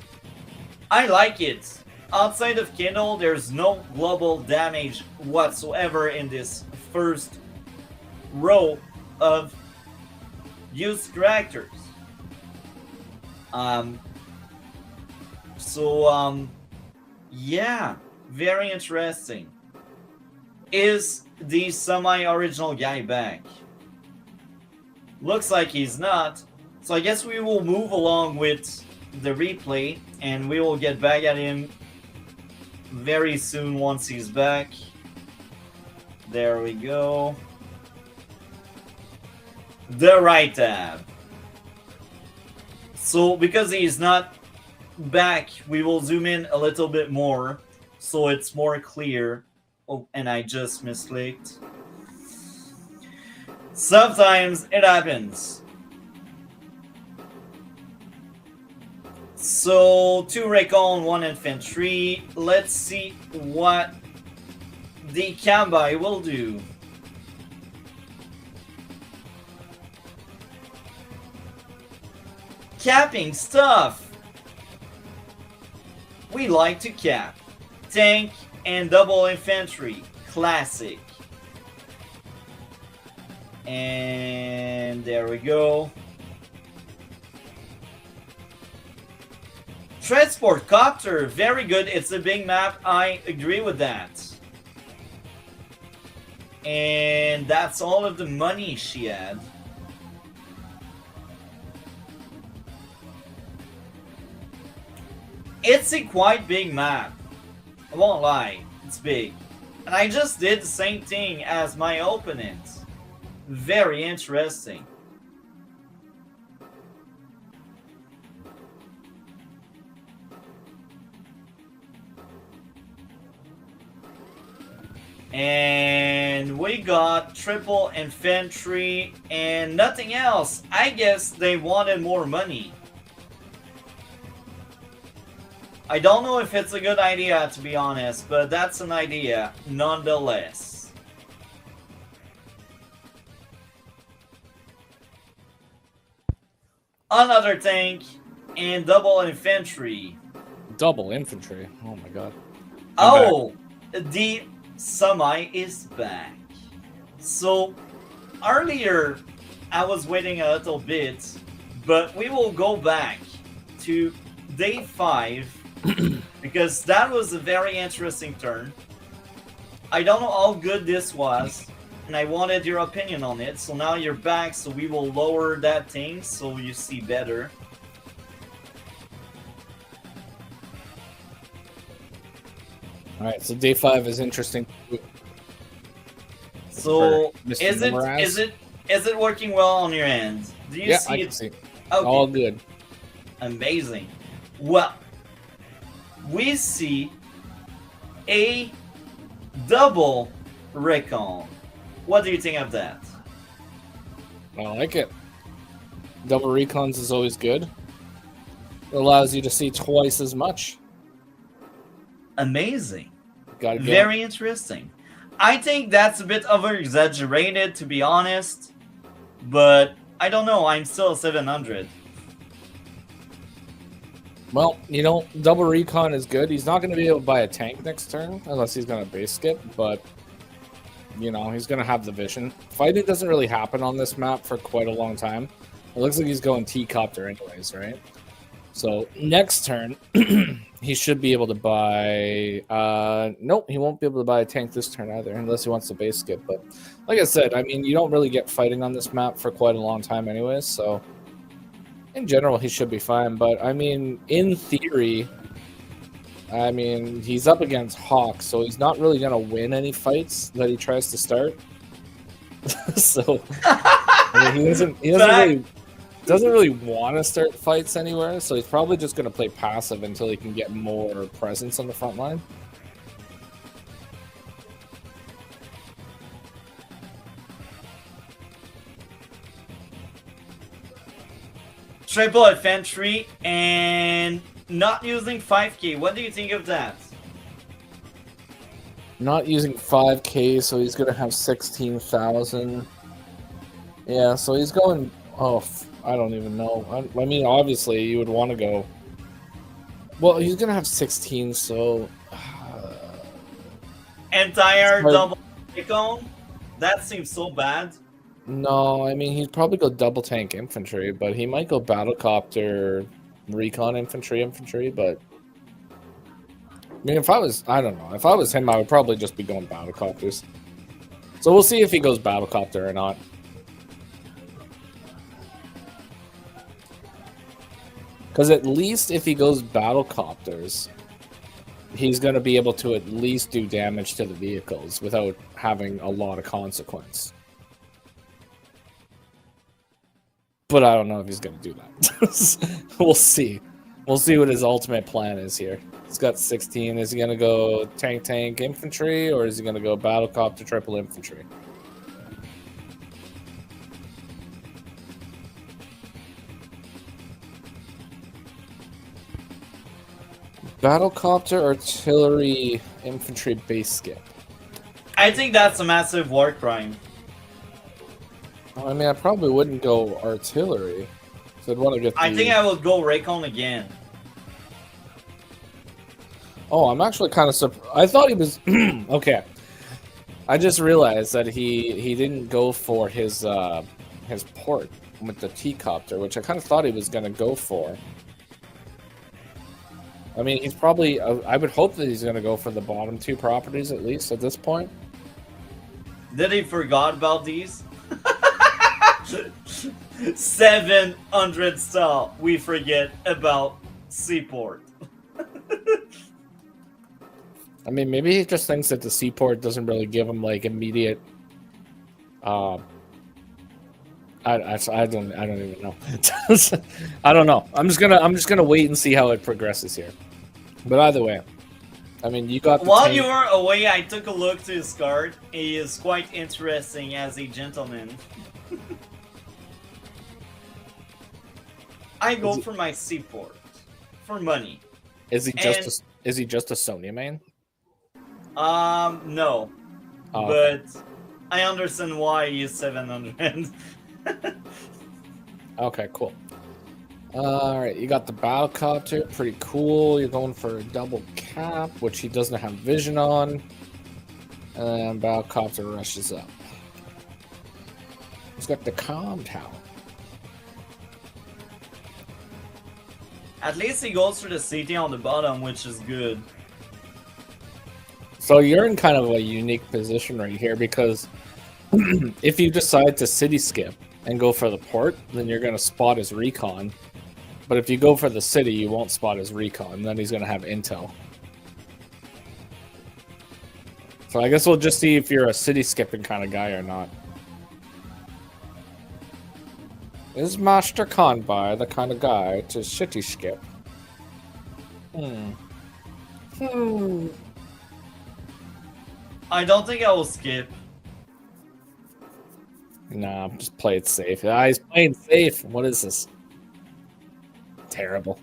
I like it. Outside of Kindle, there's no global damage whatsoever in this first row of used characters. Yeah, very interesting. Is the semi-original guy back? Looks like he's not. So I guess we will move along with the replay and we will get back at him very soon once he's back. There we go. The right tab. So because he's not back, we will zoom in a little bit more so it's more clear. Oh, and I just misclicked. Sometimes it happens. So 2 recon, 1 infantry. Let's see what the Kanbei will do. Capping stuff. We like to cap. Tank and double infantry. Classic. And there we go. Transport copter, very good. It's a big map. I agree with that. And that's all of the money she had. It's a quite big map. I won't lie, it's big. And I just did the same thing as my opponent. Very interesting. And we got triple infantry and nothing else. I guess they wanted more money. I don't know if it's a good idea, to be honest, but that's an idea nonetheless. Another tank and double infantry. Double infantry. Oh my god. Oh, the semi is back. So earlier I was waiting a little bit, but we will go back to day 5 because that was a very interesting turn. I don't know how good this was, and I wanted your opinion on it. So now you're back, so we will lower that thing so you see better. Alright, so day 5 is interesting. So is it working well on your end? Do you see I it? can see. Okay. All good. Amazing. Well, we see a double recon. What do you think of that? I like it. Double recons is always good. It allows you to see twice as much. Amazing. Gotta go. Very interesting. I think that's a bit over-exaggerated, to be honest. But I don't know. I'm still 700. Well, you know, double recon is good. He's not going to be able to buy a tank next turn unless he's going to base skip, but you know, he's going to have the vision. Fighting doesn't really happen on this map for quite a long time. It looks like he's going T-Copter anyways, right? So next turn, he should be able to buy... nope, he won't be able to buy a tank this turn either, unless he wants to base skip. But like I said, I mean, you don't really get fighting on this map for quite a long time anyways, so in general, he should be fine. But, I mean, in theory... I mean, he's up against Hawk, so he's not really going to win any fights that he tries to start. So, I mean, doesn't really want to start fights anywhere, so he's probably just going to play passive until he can get more presence on the front line. Triple infantry and not using 5k. What do you think of that? Not using 5k, so he's going to have 16,000. Yeah, so he's going... Oh, I don't even know. I mean, obviously, you would want to go... Well, he's going to have 16, so... Entire double recon? That seems so bad. No, I mean, he'd probably go double tank infantry, but he might go battlecopter recon infantry, but... I mean, I don't know. If I was him, I would probably just be going battlecopters. So we'll see if he goes battlecopter or not. Because at least if he goes battlecopters, he's going to be able to at least do damage to the vehicles without having a lot of consequence. But I don't know if he's going to do that. We'll see. We'll see what his ultimate plan is here. He's got 16. Is he going to go tank infantry, or is he going to go battlecopter triple infantry? Battlecopter artillery infantry base skip. I think that's a massive war crime. I mean, I probably wouldn't go artillery. So I'd want to get. I think I will go recon again. Oh, I'm actually kind of surprised. I thought he was okay. I just realized that he didn't go for his port with the T-Copter, which I kind of thought he was going to go for. I mean, he's probably... I would hope that he's going to go for the bottom two properties, at least, at this point. Did he forgot about these? 700 star. We forget about Seaport. I mean, maybe he just thinks that the Seaport doesn't really give him, like, immediate... I don't even know. I don't know. I'm just gonna wait and see how it progresses here. But either way, I mean, you got. While you were away, I took a look to his card. He is quite interesting as a gentleman. I go for my Seaport for money. Is he just a Sonya main? No. Oh, but I understand why he is 700. Okay, cool. Alright, you got the battlecopter, pretty cool. You're going for a double cap, which he doesn't have vision on. And battlecopter rushes up. He's got the comm tower. At least he goes for the CT on the bottom, which is good. So you're in kind of a unique position right here, because if you decide to city skip and go for the port, then you're going to spot his recon. But if you go for the city, you won't spot his recon. Then he's going to have intel. So I guess we'll just see if you're a city skipping kind of guy or not. Is Master Kanbei the kind of guy to city skip? I don't think I will skip. Nah, just play it safe. He's playing safe. What is this? Terrible.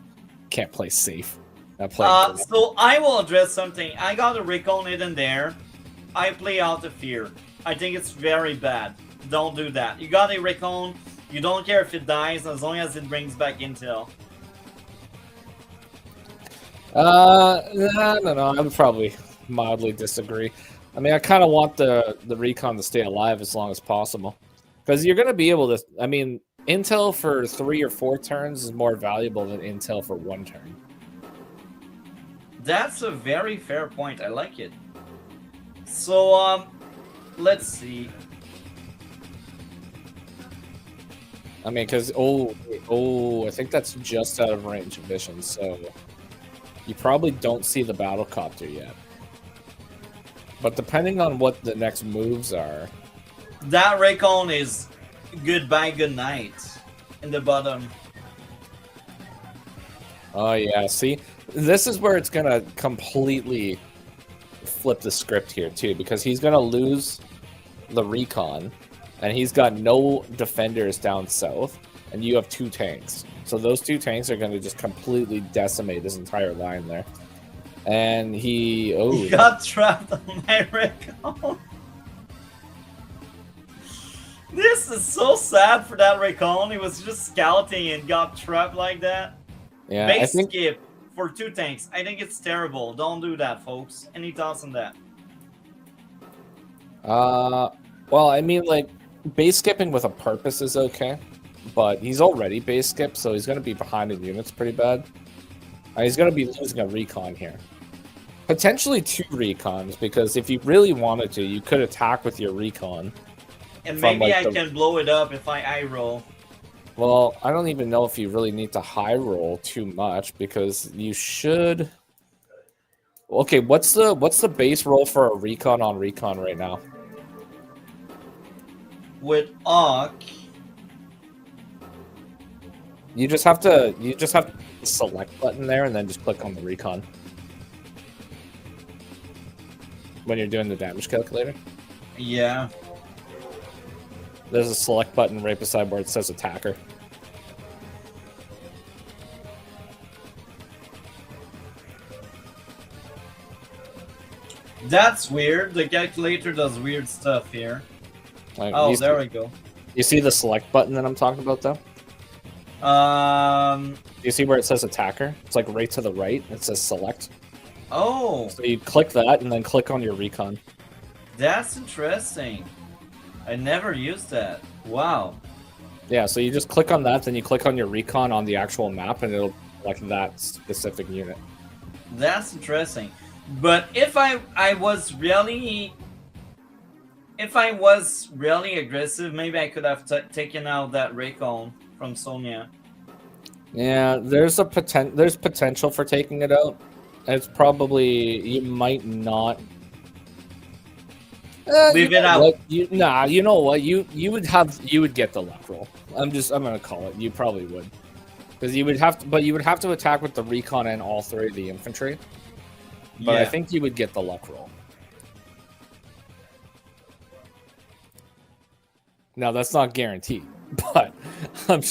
Can't play safe. So I will address something. I got a recon hidden there. I play out of fear. I think it's very bad. Don't do that. You got a recon. You don't care if it dies as long as it brings back intel. No. I would probably mildly disagree. I mean, I kind of want the recon to stay alive as long as possible, because you're going to be able to. I mean, intel for 3 or 4 turns is more valuable than intel for 1 turn. That's a very fair point. I like it. So, let's see. I mean, because I think that's just out of range of vision, so you probably don't see the battle copter yet. But depending on what the next moves are, That recon is goodbye, good night in the bottom. oh yeah, see, this is where it's gonna completely flip the script here too, because he's gonna lose the recon, and he's got no defenders down south, and you have 2 tanks. So those 2 tanks are gonna just completely decimate his entire line there. And he got trapped on my recon. This is so sad for that recon. He was just scouting and got trapped like that. yeah, Base I think skip for 2 tanks. I think it's terrible. Don't do that, folks. Any thoughts on that? well, I mean, like, base skipping with a purpose is okay, but he's already base skipped, so he's gonna be behind in units pretty bad. He's gonna be losing a recon here. Potentially 2 recons, because if you really wanted to, you could attack with your recon. And From, maybe like, I can blow it up if I roll. Well, I don't even know if you really need to high roll too much, because you should. Okay, what's the base roll for a recon on recon right now? With Arc, You just have to select button there and then just click on the recon when you're doing the damage calculator. yeah. There's a select button right beside where it says attacker. That's weird. The calculator does weird stuff here. Like, Oh, there we go. You see the select button that I'm talking about, though? You see where it says attacker? It's like right to the right. It says select. Oh, So you click that and then click on your recon. that's interesting. I never used that. Wow. Yeah, so you just click on that, then you click on your recon on the actual map, and it'll select that specific unit. That's interesting. But if I was really aggressive, maybe I could have taken out that recon from Sonya. Yeah, there's potential for taking it out. It's probably you might not. Leave You it know out. what? You know what? You would get the luck roll. I'm gonna call it. You probably would, because you would have to attack with the recon and all 3 of the infantry. But I think you would get the luck roll. Now that's not guaranteed, but I'm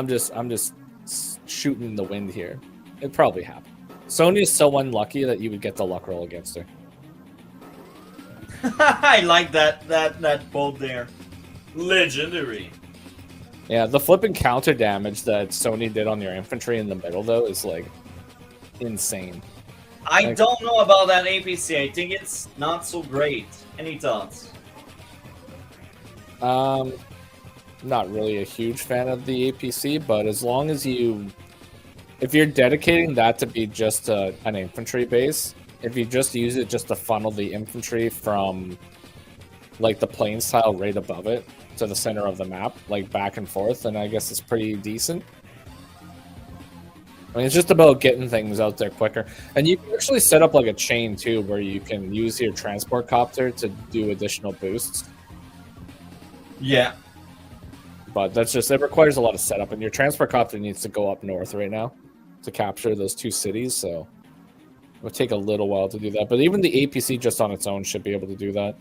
just shooting in the wind here. It probably happened. Sonya's so unlucky that you would get the luck roll against her. I like that quote there. Legendary. Yeah, the flipping counter damage that Sonya did on your infantry in the middle, though, is like insane. I don't know about that APC. I think it's not so great. Any thoughts? Not really a huge fan of the APC, but as long as if you're dedicating that to be just an infantry base, if you just use it just to funnel the infantry from like the plains tile right above it to the center of the map, like back and forth, then I guess it's pretty decent. I mean, it's just about getting things out there quicker. And you can actually set up like a chain too, where you can use your transport copter to do additional boosts. Yeah. But it requires a lot of setup, and your transport copter needs to go up north right now to capture those 2 cities, so it would take a little while to do that. But even the APC just on its own should be able to do that.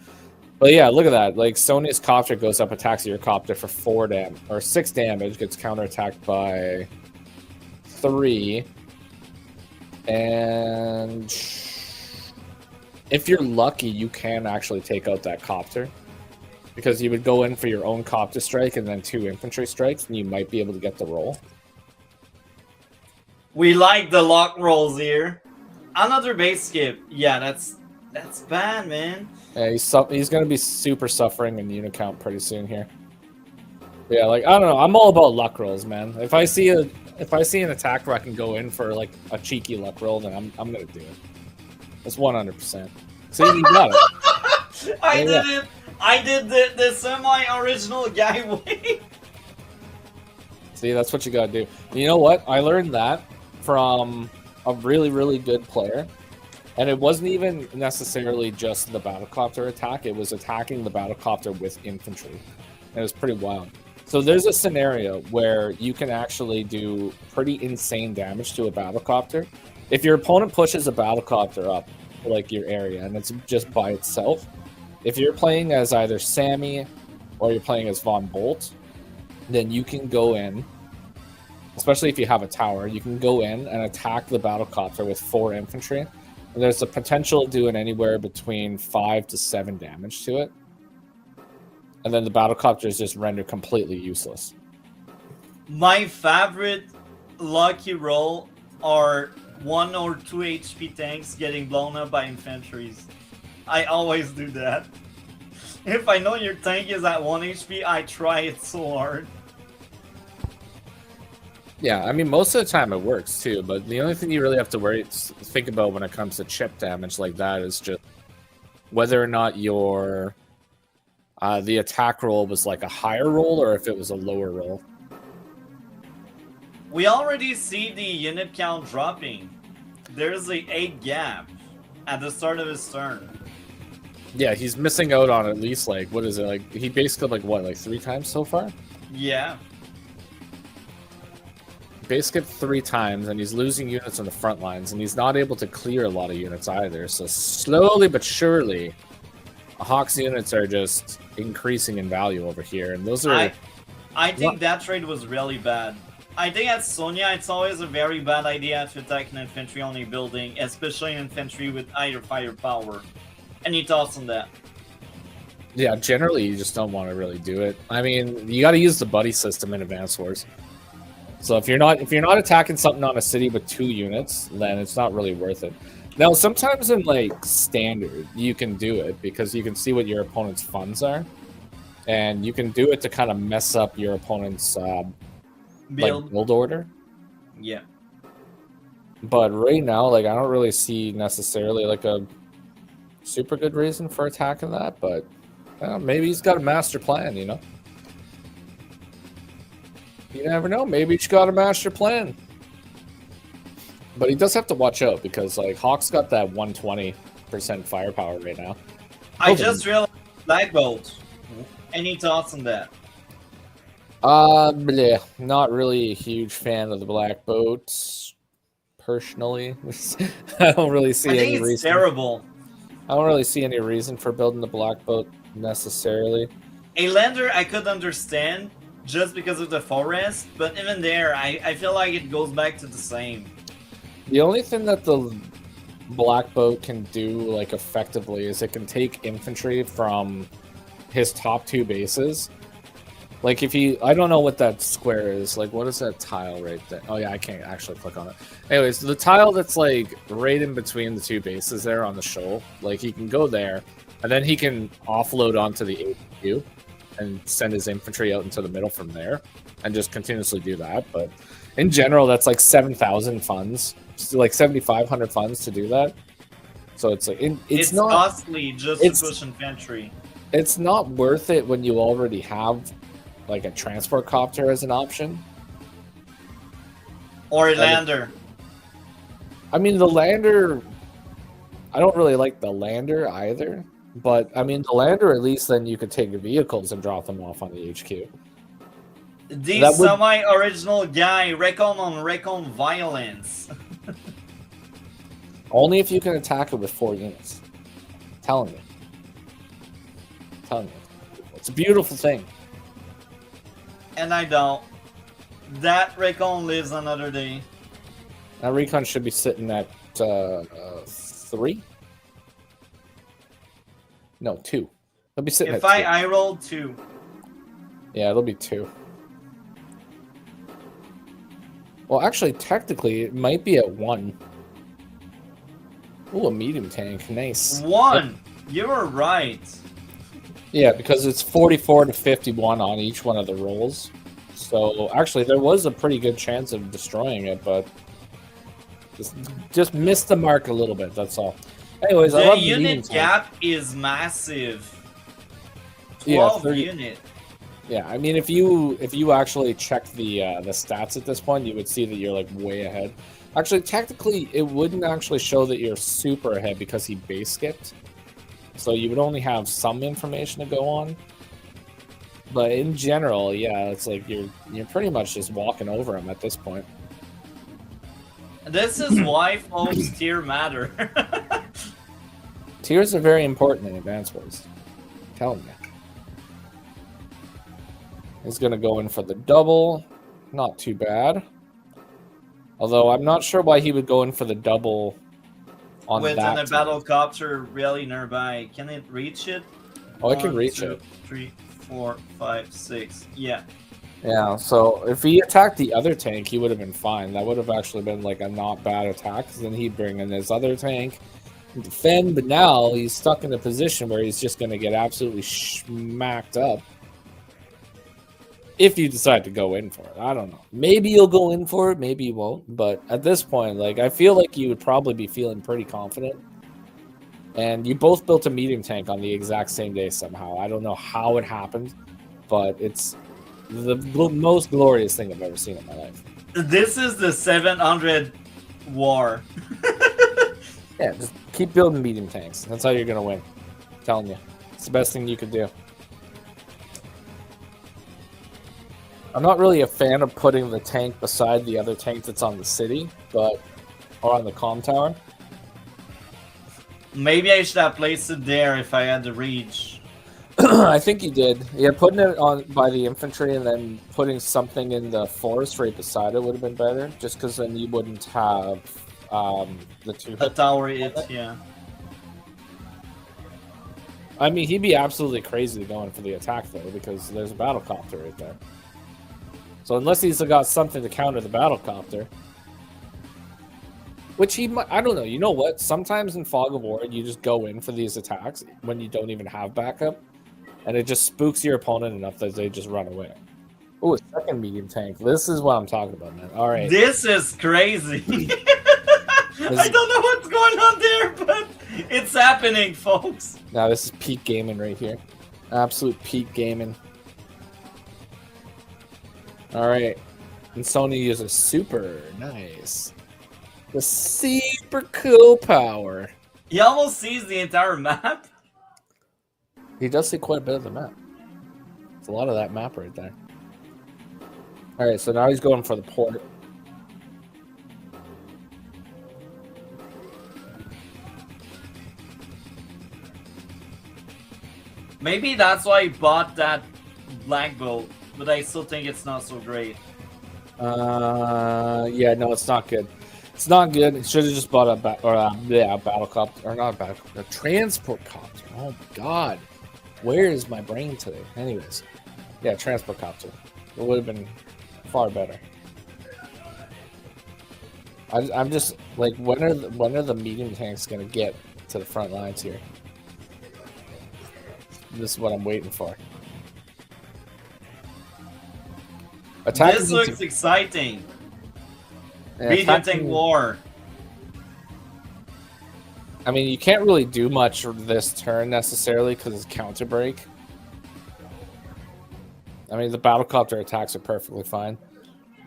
But yeah, look at that. Like, Sonya's copter goes up, attacks your copter for 6 damage, gets counterattacked by 3, and if you're lucky, you can actually take out that copter, because you would go in for your own copter strike and then 2 infantry strikes, and you might be able to get the roll. We like the lock rolls here. Another base skip. Yeah, That's bad, man. Yeah, he's gonna be super suffering in unit count pretty soon here. Yeah, like I don't know. I'm all about luck rolls, man. If I see an attack where I can go in for like a cheeky luck roll, then I'm gonna do it. That's 100%. See, you got it. I Yeah, did yeah. it. I did the semi-original guy way. See, that's what you gotta do. You know what? I learned that from a really, really good player. And it wasn't even necessarily just the battlecopter attack. It was attacking the battlecopter with infantry. And it was pretty wild. So there's a scenario where you can actually do pretty insane damage to a battlecopter. If your opponent pushes a battlecopter up, like your area, and it's just by itself, if you're playing as either Sammy or you're playing as Von Bolt, then you can go in, especially if you have a tower, you can go in and attack the battlecopter with 4 infantry. And there's a potential of doing anywhere between 5 to 7 damage to it. And then the battlecopter is just rendered completely useless. My favorite lucky roll are 1 or 2 HP tanks getting blown up by infantries. I always do that. If I know your tank is at 1 HP, I try it so hard. Yeah, I mean, most of the time it works too, but the only thing you really have to think about when it comes to chip damage like that is just whether or not your the attack roll was like a higher roll or if it was a lower roll. We already see the unit count dropping. There's a 8 gap at the start of his turn. Yeah, he's missing out on at least like, what is it, like he basically like what, like 3 times so far? Yeah. Base skipped 3 times, and he's losing units on the front lines, and he's not able to clear a lot of units either. So slowly but surely, Hawk's units are just increasing in value over here, and those are. I think that trade was really bad. I think at Sonya, it's always a very bad idea to attack an infantry only building, especially an infantry with higher firepower. Any thoughts on that? Yeah, generally you just don't want to really do it. I mean, you got to use the buddy system in Advance Wars. So if you're not attacking something on a city with 2 units, then it's not really worth it. Now, sometimes in like standard, you can do it because you can see what your opponent's funds are, and you can do it to kind of mess up your opponent's build order. Yeah. But right now, like I don't really see necessarily like a super good reason for attacking that. But maybe he's got a master plan, you know. You never know. Maybe he's got a master plan. But he does have to watch out because, like, Hawk's got that 120% firepower right now. I just realized Black Bolt. Any thoughts on that? Bleh. Not really a huge fan of the Black Boat, personally. I don't really see any reason. It's terrible. I don't really see any reason for building the Black Boat necessarily. A lander I could understand just because of the forest, but even there, I feel like it goes back to the same. The only thing that the Black Boat can do, like, effectively is it can take infantry from his top 2 bases. Like, if he... I don't know what that square is. Like, what is that tile right there? Oh, yeah, I can't actually click on it. Anyways, the tile that's, like, right in between the 2 bases there on the shoal, like, he can go there, and then he can offload onto the HQ and send his infantry out into the middle from there and just continuously do that. But in general, that's like 7,000 funds, like 7,500 funds to do that. So it's like it's not costly just to push infantry. It's not worth it when you already have like a transport copter as an option or a lander. I mean, the lander, I don't really like the lander either. But, I mean, the lander, at least then you could take the vehicles and drop them off on the HQ. The semi-original guy, Recon on Recon violence. Only if you can attack it with 4 units. I'm telling you. It's a beautiful thing. And I don't. That Recon lives another day. That recon should be sitting at 3? No, 2. It'll be sitting if at 2. I rolled 2. Yeah, it'll be 2. Well, actually, technically, it might be at 1. Ooh, a medium tank. Nice. One. You were right. Yeah, because it's 44 to 51 on each one of the rolls. So actually, there was a pretty good chance of destroying it, but just missed the mark a little bit. That's all. Anyways, I The love the medium unit tank. gap is massive. Yeah, 12 unit. Yeah, I mean, if you actually check the stats at this point, you would see that you're like way ahead. Actually, technically, it wouldn't actually show that you're super ahead because he base skipped. So you would only have some information to go on. But in general, yeah, it's like you're pretty much just walking over him at this point. This is why folks tier matter. Tiers are very important in Advanced Wars. I'm telling you. He's gonna go in for the double. Not too bad. Although I'm not sure why he would go in for the double on with that. a battle copter really nearby. Can it reach it? Oh, it can reach it. 3, 4, 5, 6. Yeah. Yeah, so if he attacked the other tank, he would have been fine. That would have actually been like a not bad attack, because then he'd bring in his other tank and defend, but now he's stuck in a position where he's just going to get absolutely smacked up. If you decide to go in for it. I don't know. Maybe you'll go in for it, maybe you won't. But at this point, like, I feel like you would probably be feeling pretty confident. And you both built a medium tank on the exact same day somehow. I don't know how it happened, but it's the most glorious thing I've ever seen in my life. This is the 700 war. Yeah, just keep building medium tanks. That's how you're going to win. I'm telling you. It's the best thing you could do. I'm not really a fan of putting the tank beside the other tank that's on the city, or on the comm tower. Maybe I should have placed it there if I had the reach. I think you did. Yeah, putting it on by the infantry and then putting something in the forest right beside it would have been better, just because then you wouldn't have the two. The tower hit, yeah. I mean, he'd be absolutely crazy going for the attack, though, because there's a battle copter right there. So unless he's got something to counter the battle copter, which he might, I don't know. You know what? Sometimes in Fog of War, you just go in for these attacks when you don't even have backup, and it just spooks your opponent enough that they just run away. Oh, a second medium tank. This is what I'm talking about, man. All right. This is crazy. I don't know what's going on there, but it's happening, folks. Now this is peak gaming right here. Absolute peak gaming. All right, and Sony uses super nice. The super cool power. He almost sees the entire map. He does see quite a bit of the map. It's a lot of that map right there. All right, so now he's going for the port. Maybe that's why he bought that black bolt. But I still think it's not so great. Yeah, no, it's not good. It's not good. It should have just bought a battle copter, or not a battle copter, a transport copter. Oh my god, where is my brain today? Anyways, yeah, transport copter. It would have been far better. I'm just like, when are the medium tanks gonna get to the front lines here? This is what I'm waiting for. This looks exciting. Medium tank war. I mean, you can't really do much this turn necessarily because it's counter break. I mean, the battlecopter attacks are perfectly fine.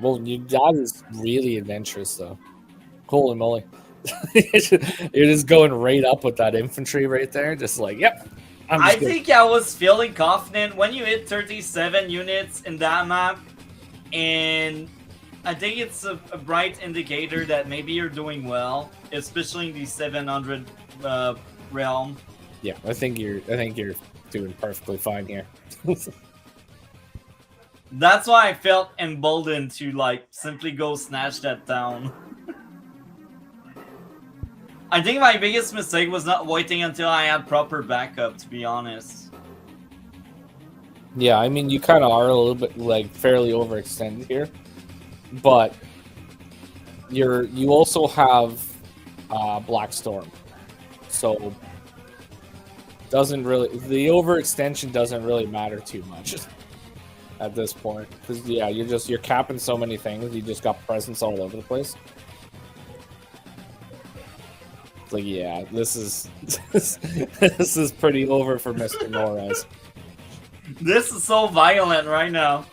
Well, that is really adventurous, though. Holy moly! You're just going right up with that infantry right there, just like, yep. I think I was feeling confident when you hit 37 units in that map. And I think it's a bright indicator that maybe you're doing well, especially in the 700 realm. Yeah, I think you're doing perfectly fine here. That's why I felt emboldened to like simply go snatch that down. I think my biggest mistake was not waiting until I had proper backup, to be honest. Yeah, I mean, you kind of are a little bit like fairly overextended here, but you also have Black Storm, so doesn't really the overextension doesn't really matter too much at this point, because yeah, you're capping so many things. You just got presence all over the place. It's like, yeah, this is this is pretty over for Mr. Norez. This is so violent right now.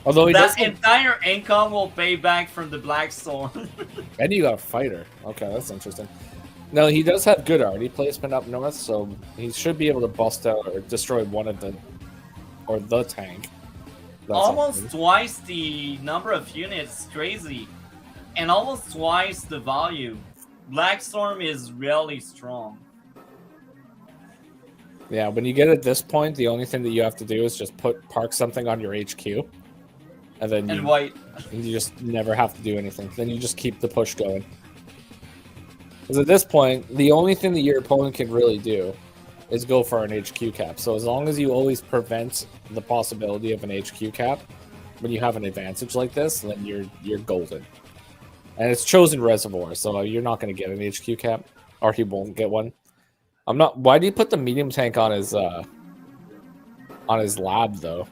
Although that entire income will pay back from the Black Storm. And you got a fighter. Okay, that's interesting. No, he does have good arty placement up north, so he should be able to bust out or destroy one of the tank. That's almost twice the number of units, crazy, and almost twice the value. Black Storm is really strong. Yeah, when you get at this point, the only thing that you have to do is just park something on your HQ. And then you just never have to do anything. Then you just keep the push going. Because at this point, the only thing that your opponent can really do is go for an HQ cap. So as long as you always prevent the possibility of an HQ cap, when you have an advantage like this, then you're golden. And it's chosen reservoir, so you're not going to get an HQ cap, or he won't get one. I'm not. Why do you put the medium tank on his lab though?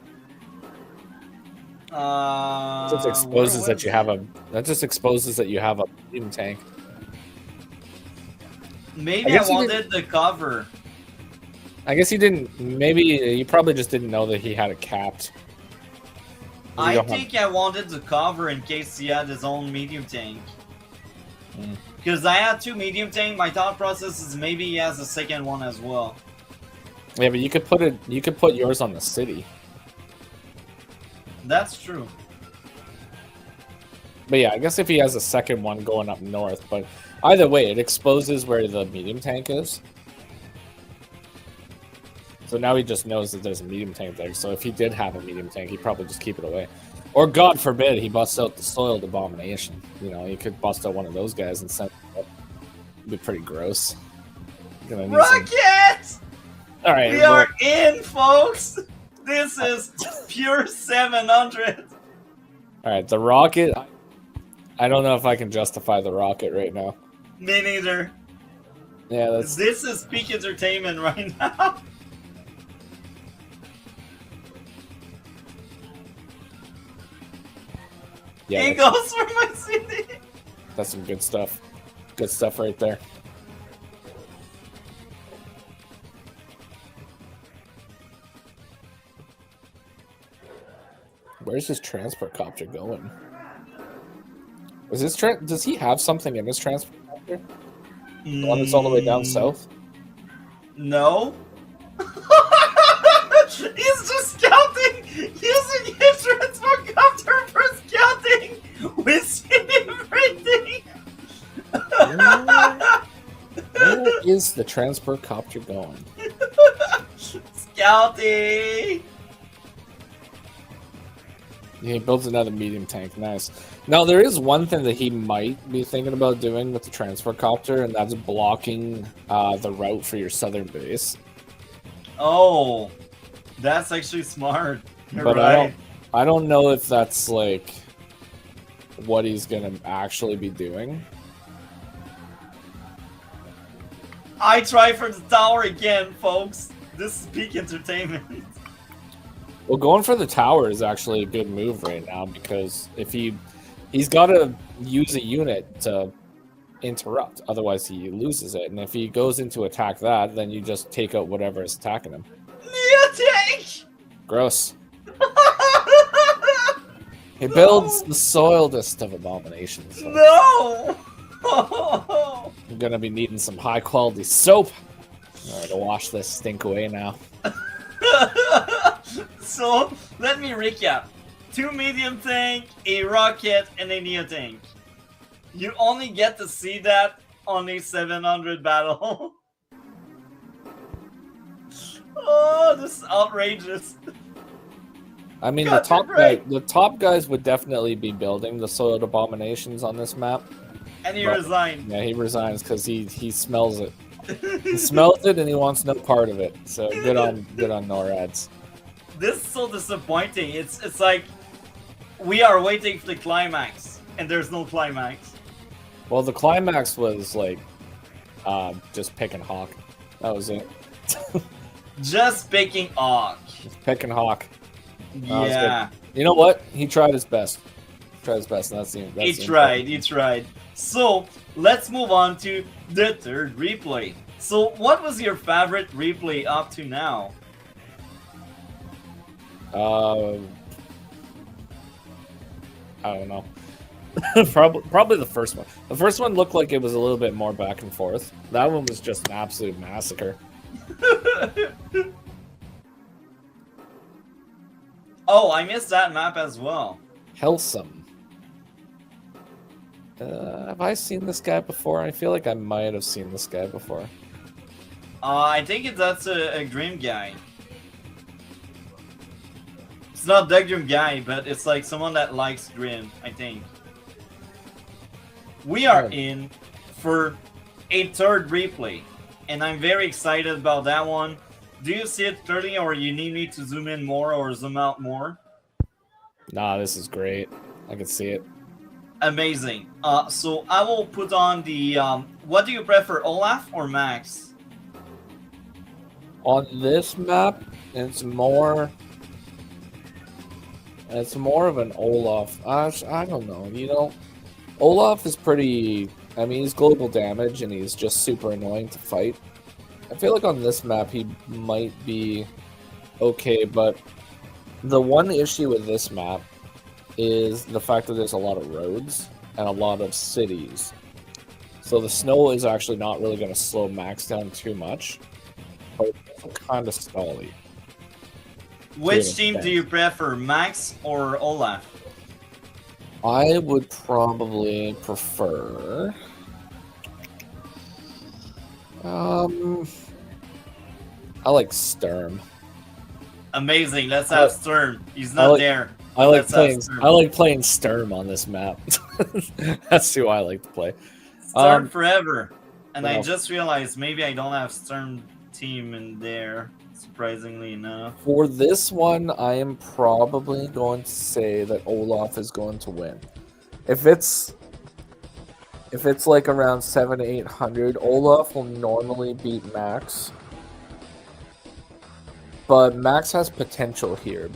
That just exposes that you have a. That just exposes that you have a medium tank. Maybe I wanted the cover. I guess he didn't. Maybe you probably just didn't know that he had it capped. I think I wanted the cover in case he had his own medium tank. Because I had 2 medium tank. My thought process is maybe he has a second one as well. Yeah, but you could put it. You could put yours on the city. That's true. But yeah, I guess if he has a second one going up north, but either way, it exposes where the medium tank is. So now he just knows that there's a medium tank there. So if he did have a medium tank, he'd probably just keep it away. Or God forbid, he busts out the Soiled Abomination. You know, he could bust out one of those guys and send it up. It'd be pretty gross. Rocket! Alright. We are in, folks! This is pure 700. Alright, the rocket. I don't know if I can justify the rocket right now. Me neither. Yeah, that's. This is peak entertainment right now. Yeah, he goes for my city. That's some good stuff. Good stuff right there. Where's his transport copter going? Is this does he have something in his transport copter? The one that's all the way down south? No. He's just scouting using his transport copter for scouting. We see everything. Where is the transport copter going? Scouting. Yeah, he builds another medium tank. Nice. Now, there is one thing that he might be thinking about doing with the transfer copter, and that's blocking the route for your southern base. Oh, that's actually smart. You're but right. I don't know if that's like what he's gonna actually be doing. I try for the tower again, folks. This is peak entertainment. Well, going for the tower is actually a good move right now, because if he's got to use a unit to interrupt, otherwise he loses it. And if he goes into attack that, then you just take out whatever is attacking him. Tank! Gross. He builds the soiledest of abominations. So no! I'm gonna be needing some high quality soap to wash this stink away now. So, let me recap. 2 medium tank, a rocket, and a neo tank. You only get to see that on a 700 battle. Oh, this is outrageous. I mean, the top guys would definitely be building the soiled abominations on this map. And he resigned. Yeah, he resigns because he smells it. He smells it and he wants no part of it. So good on NORADs. This is so disappointing. It's like we are waiting for the climax, and there's no climax. Well, the climax was like just picking Hawk. That was it. Just picking Hawk. Just picking Hawk. Yeah. You know what? He tried his best. And that's He tried. So let's move on to the third replay. So what was your favorite replay up to now? I don't know. Probably the first one. The first one looked like it was a little bit more back and forth. That one was just an absolute massacre. Oh, I missed that map as well. Helsum. Have I seen this guy before? I feel like I might have seen this guy before. I think that's a Grim guy. It's not the Grim guy, but it's like someone that likes Grim, I think. We are in for a third replay, and I'm very excited about that one. Do you see it clearly, or you need me to zoom in more or zoom out more? Nah, this is great. I can see it. Amazing. So I will put on the, what do you prefer, Olaf or Max? On this map, it's more of an Olaf. I don't know. You know, Olaf is pretty... I mean, he's global damage, and he's just super annoying to fight. I feel like on this map, he might be okay, but the one issue with this map is the fact that there's a lot of roads and a lot of cities. So the snow is actually not really going to slow Max down too much, but it's kind of stally. Which team do you prefer, Max or Olaf? I would probably prefer... I like Sturm. Amazing, let's have Sturm. He's not there. I like playing Sturm on this map. That's who I like to play. Sturm forever. And I just realized maybe I don't have Sturm team in there, surprisingly enough. For this one, I am probably going to say that Olaf is going to win. If it's like around 700 to 800, Olaf will normally beat Max. But Max has potential here,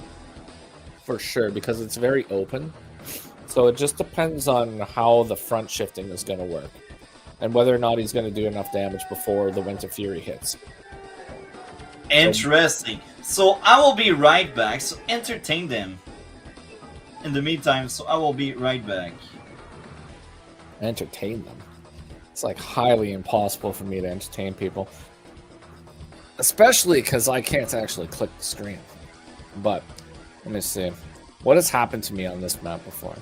for sure, because it's very open. So it just depends on how the front shifting is going to work, and whether or not he's going to do enough damage before the Winter Fury hits. Interesting. So I will be right back, so entertain them. In the meantime, so I will be right back. Entertain them? It's like highly impossible for me to entertain people. Especially because I can't actually click the screen. But, let me see. What has happened to me on this map before?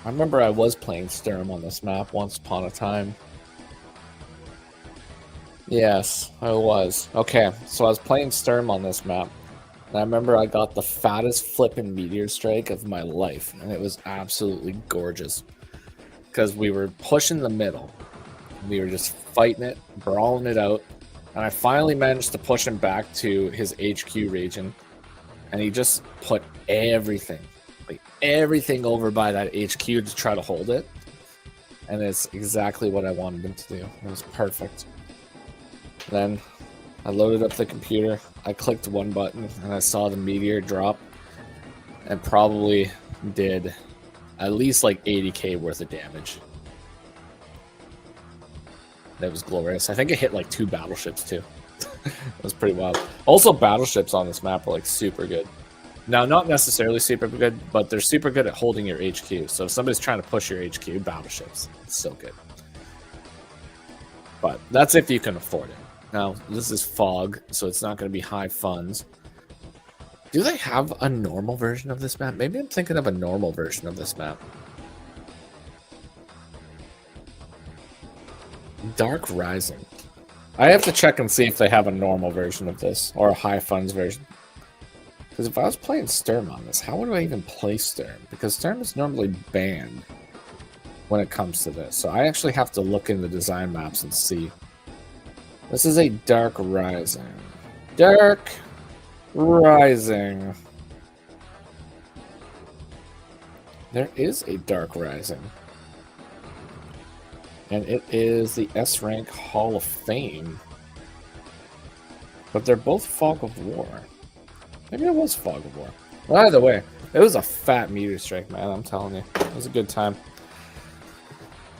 I remember I was playing Sturm on this map once upon a time. Yes, I was. Okay, so I was playing Sturm on this map. And I remember I got the fattest flippin' meteor strike of my life. And it was absolutely gorgeous. Because we were pushing the middle. We were just fighting it, brawling it out. And I finally managed to push him back to his HQ region. And he just put everything, like everything over by that HQ to try to hold it. And it's exactly what I wanted him to do. It was perfect. Then I loaded up the computer. I clicked one button and I saw the meteor drop. And probably did at least like 80k worth of damage. That was glorious. I think it hit like 2 battleships too. It was pretty wild. Also, battleships on this map are like super good. Now, not necessarily super good, but they're super good at holding your HQ. So if somebody's trying to push your HQ, battleships. It's so good. But that's if you can afford it. Now, this is Fog, so it's not going to be high funds. Do they have a normal version of this map? Maybe I'm thinking of a normal version of this map. Dark Rising. I have to check and see if they have a normal version of this or a high funds version. Because if I was playing Sturm on this, how would I even play Sturm? Because Sturm is normally banned when it comes to this. So I actually have to look in the design maps and see. This is a Dark Rising. Dark Rising. There is a Dark Rising. And it is the S rank Hall of Fame. But they're both Fog of War. Maybe it was Fog of War. Well, either way, it was a fat meteor strike, man. I'm telling you. It was a good time.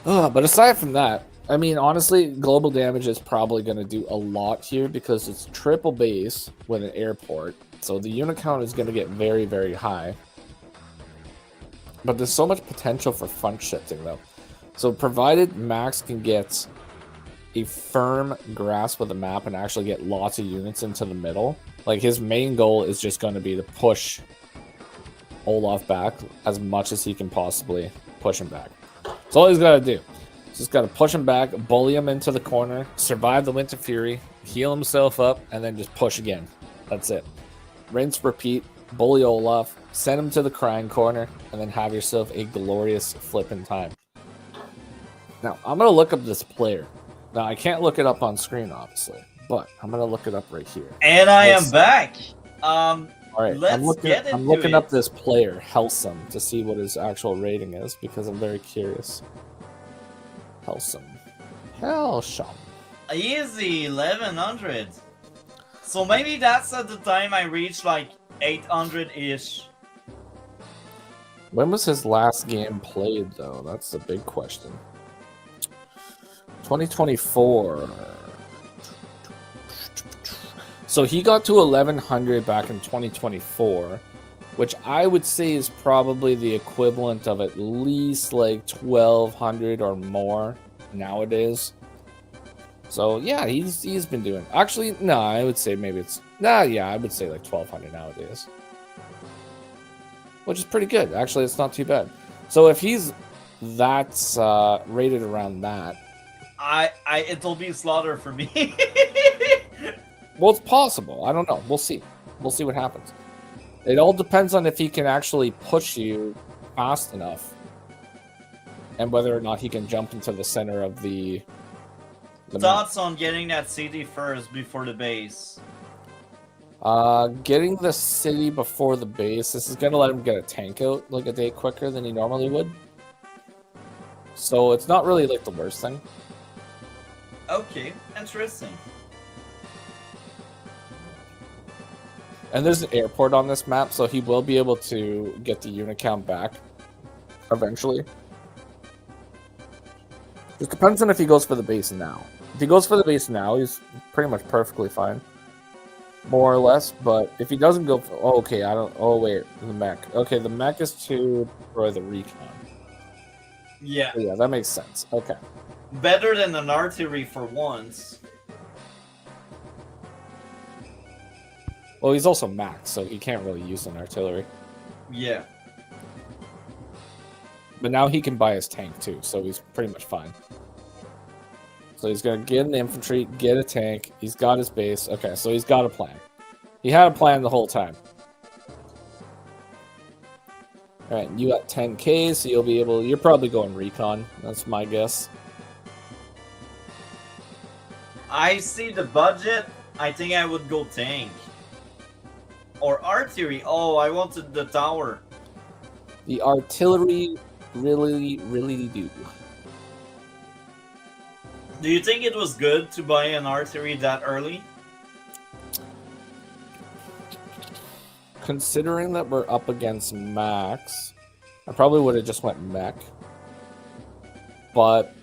But aside from that, I mean, honestly, global damage is probably going to do a lot here because it's triple base with an airport. So the unit count is going to get very, very high. But there's so much potential for front shifting, though. So provided Max can get a firm grasp of the map and actually get lots of units into the middle, like his main goal is just going to be to push Olaf back as much as he can possibly push him back. That's all he's got to do. He's just got to push him back, bully him into the corner, survive the Winter Fury, heal himself up, and then just push again. That's it. Rinse, repeat, bully Olaf, send him to the crying corner, and then have yourself a glorious flipping time. Now, I'm going to look up this player. Now, I can't look it up on screen, obviously, but I'm going to look it up right here. And I am back. All right, I'm looking up this player, Helsum, to see what his actual rating is, because I'm very curious. Helsum. Easy, 1100. So maybe that's at the time I reached like 800-ish. When was his last game played, though? That's the big question. 2024. So he got to 1100 back in 2024, which I would say is probably the equivalent of at least like 1200 or more nowadays. So yeah, he's been doing. Actually, no, I would say maybe it's I would say like 1200 nowadays, which is pretty good. Actually, it's not too bad. So if he's that's rated around that, it'll be slaughter for me. Well, it's possible. I don't know. We'll see. We'll see what happens. It all depends on if he can actually push you fast enough, and whether or not he can jump into the center of the Thoughts on getting that city first before the base? Getting the city before the base. This is gonna let him get a tank out like a day quicker than he normally would. So it's not really like the worst thing. Okay, interesting. And there's an airport on this map, so he will be able to get the unit count back eventually. It depends on if he goes for the base now. If he goes for the base now, he's pretty much perfectly fine. More or less, but if he doesn't go for... Oh, okay, I don't... Oh, wait, the mech. Okay, the mech is to destroy the recon. Yeah. Yeah, that makes sense. Okay. Better than an artillery for once. Well, he's also max, so he can't really use an artillery. Yeah. But now he can buy his tank, too, so he's pretty much fine. So he's going to get an infantry, get a tank. He's got his base. Okay, so he's got a plan. He had a plan the whole time. Alright, you got 10k, so you'll be able... You're probably going recon. That's my guess. I see the budget. I think I would go tank. Or artillery. Oh, I wanted the tower. The artillery really do. Do you think it was good to buy an artillery that early? Considering that we're up against max, I probably would have just went mech. But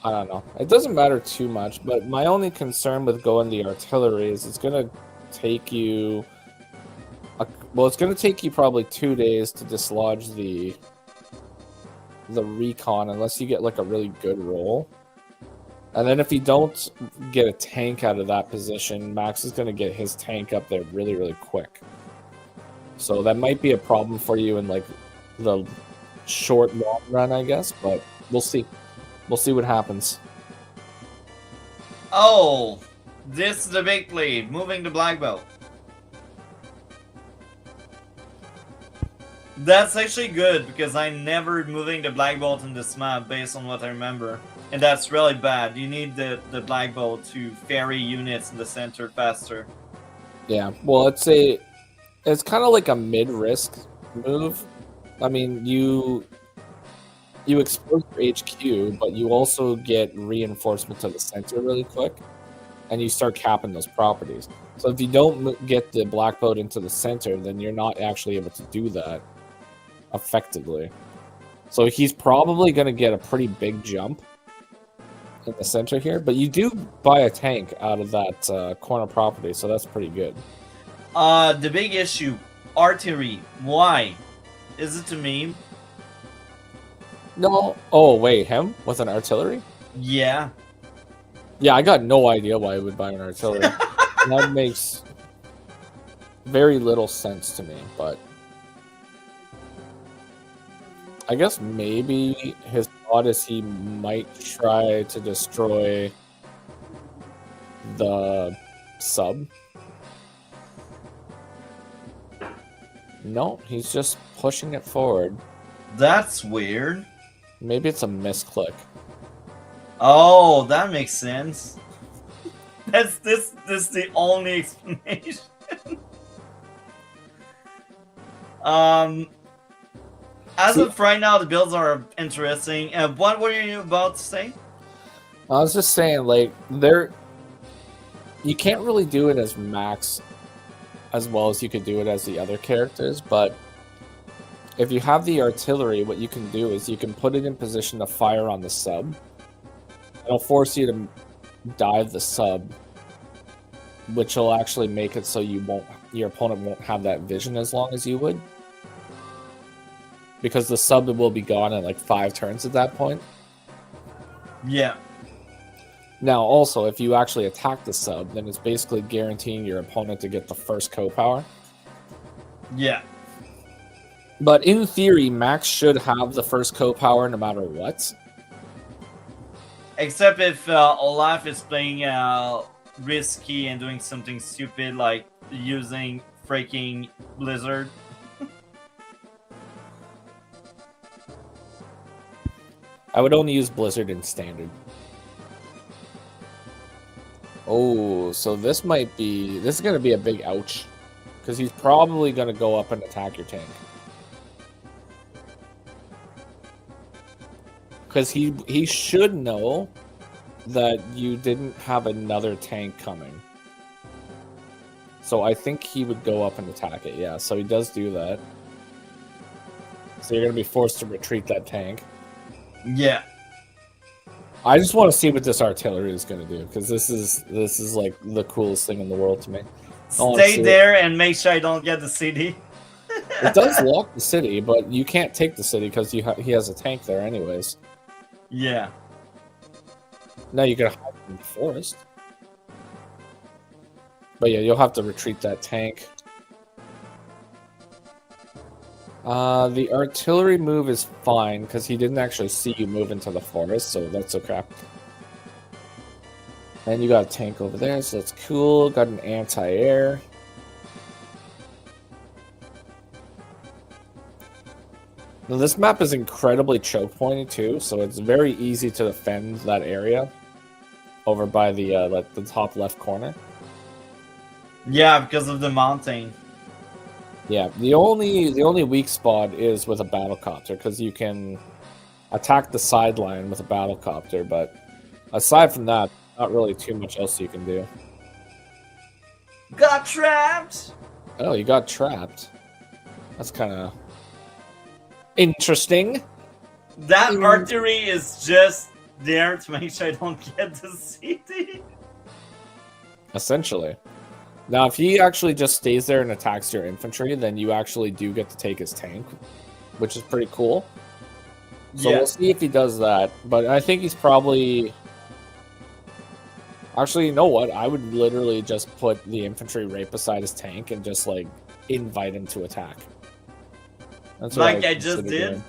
I don't know. It doesn't matter too much, but my only concern with going the artillery is it's going to take you... Well, it's going to take you probably 2 days to dislodge the recon unless you get like a really good roll. And then if you don't get a tank out of that position, Max is going to get his tank up there really quick. So that might be a problem for you in like the short, long run, I guess. But we'll see. We'll see what happens. Oh, this is the big play. Moving the black belt. That's actually good because I'm never moving the black belt in this map based on what I remember. And that's really bad. You need the black belt to ferry units in the center faster. Yeah, well, it's kind of like a mid-risk move. I mean, you expose your HQ, but you also get reinforcement to the center really quick, and you start capping those properties. So if you don't get the black boat into the center, then you're not actually able to do that effectively. So he's probably going to get a pretty big jump in the center here, but you do buy a tank out of that corner property, so that's pretty good. The big issue, artillery. Why? Is it a meme? No. Oh, wait, him with an artillery? Yeah. Yeah, I got no idea why I would buy an artillery. That makes very little sense to me, but I guess maybe his thought is he might try to destroy the sub. No, he's just pushing it forward. That's weird. Maybe it's a misclick. Oh, that makes sense. That's this the only explanation. As of right now, the builds are interesting. And what were you about to say? I was just saying, like, you can't really do it as Max as well as you could do it as the other characters, but if you have the artillery, what you can do is you can put it in position to fire on the sub. It'll force you to dive the sub, which will actually make it so your opponent won't have that vision as long as you would. Because the sub will be gone in like 5 turns at that point. Yeah. Now, also, if you actually attack the sub, then it's basically guaranteeing your opponent to get the first co-power. Yeah. But in theory, Max should have the first co-power no matter what. Except if Olaf is playing risky and doing something stupid like using freaking Blizzard. I would only use Blizzard in Standard. Oh, so this is going to be a big ouch. Because he's probably going to go up and attack your tank. Because he should know that you didn't have another tank coming. So I think he would go up and attack it, yeah. So he does do that. So you're going to be forced to retreat that tank. Yeah. I just want to see what this artillery is going to do, because this is like the coolest thing in the world to me. Stay there and make sure I don't get the city. It does lock the city, but you can't take the city because he has a tank there anyways. Yeah. Now you can hide in the forest. But yeah, you'll have to retreat that tank. The artillery move is fine because he didn't actually see you move into the forest, so that's okay. And you got a tank over there, so that's cool. Got an anti-air. Now this map is incredibly choke pointy too, so it's very easy to defend that area over by the top left corner. Yeah, because of the mountain. Yeah, the only weak spot is with a battlecopter, because you can attack the sideline with a battlecopter, but aside from that, not really too much else you can do. Got trapped! Oh, you got trapped. That's kind of interesting. That artery is just there to make sure I don't get the city. Essentially. Now, if he actually just stays there and attacks your infantry, then you actually do get to take his tank, which is pretty cool. So We'll see if he does that, but I think he's probably... Actually, you know what? I would literally just put the infantry right beside his tank and just, like, invite him to attack. That's what like I just did?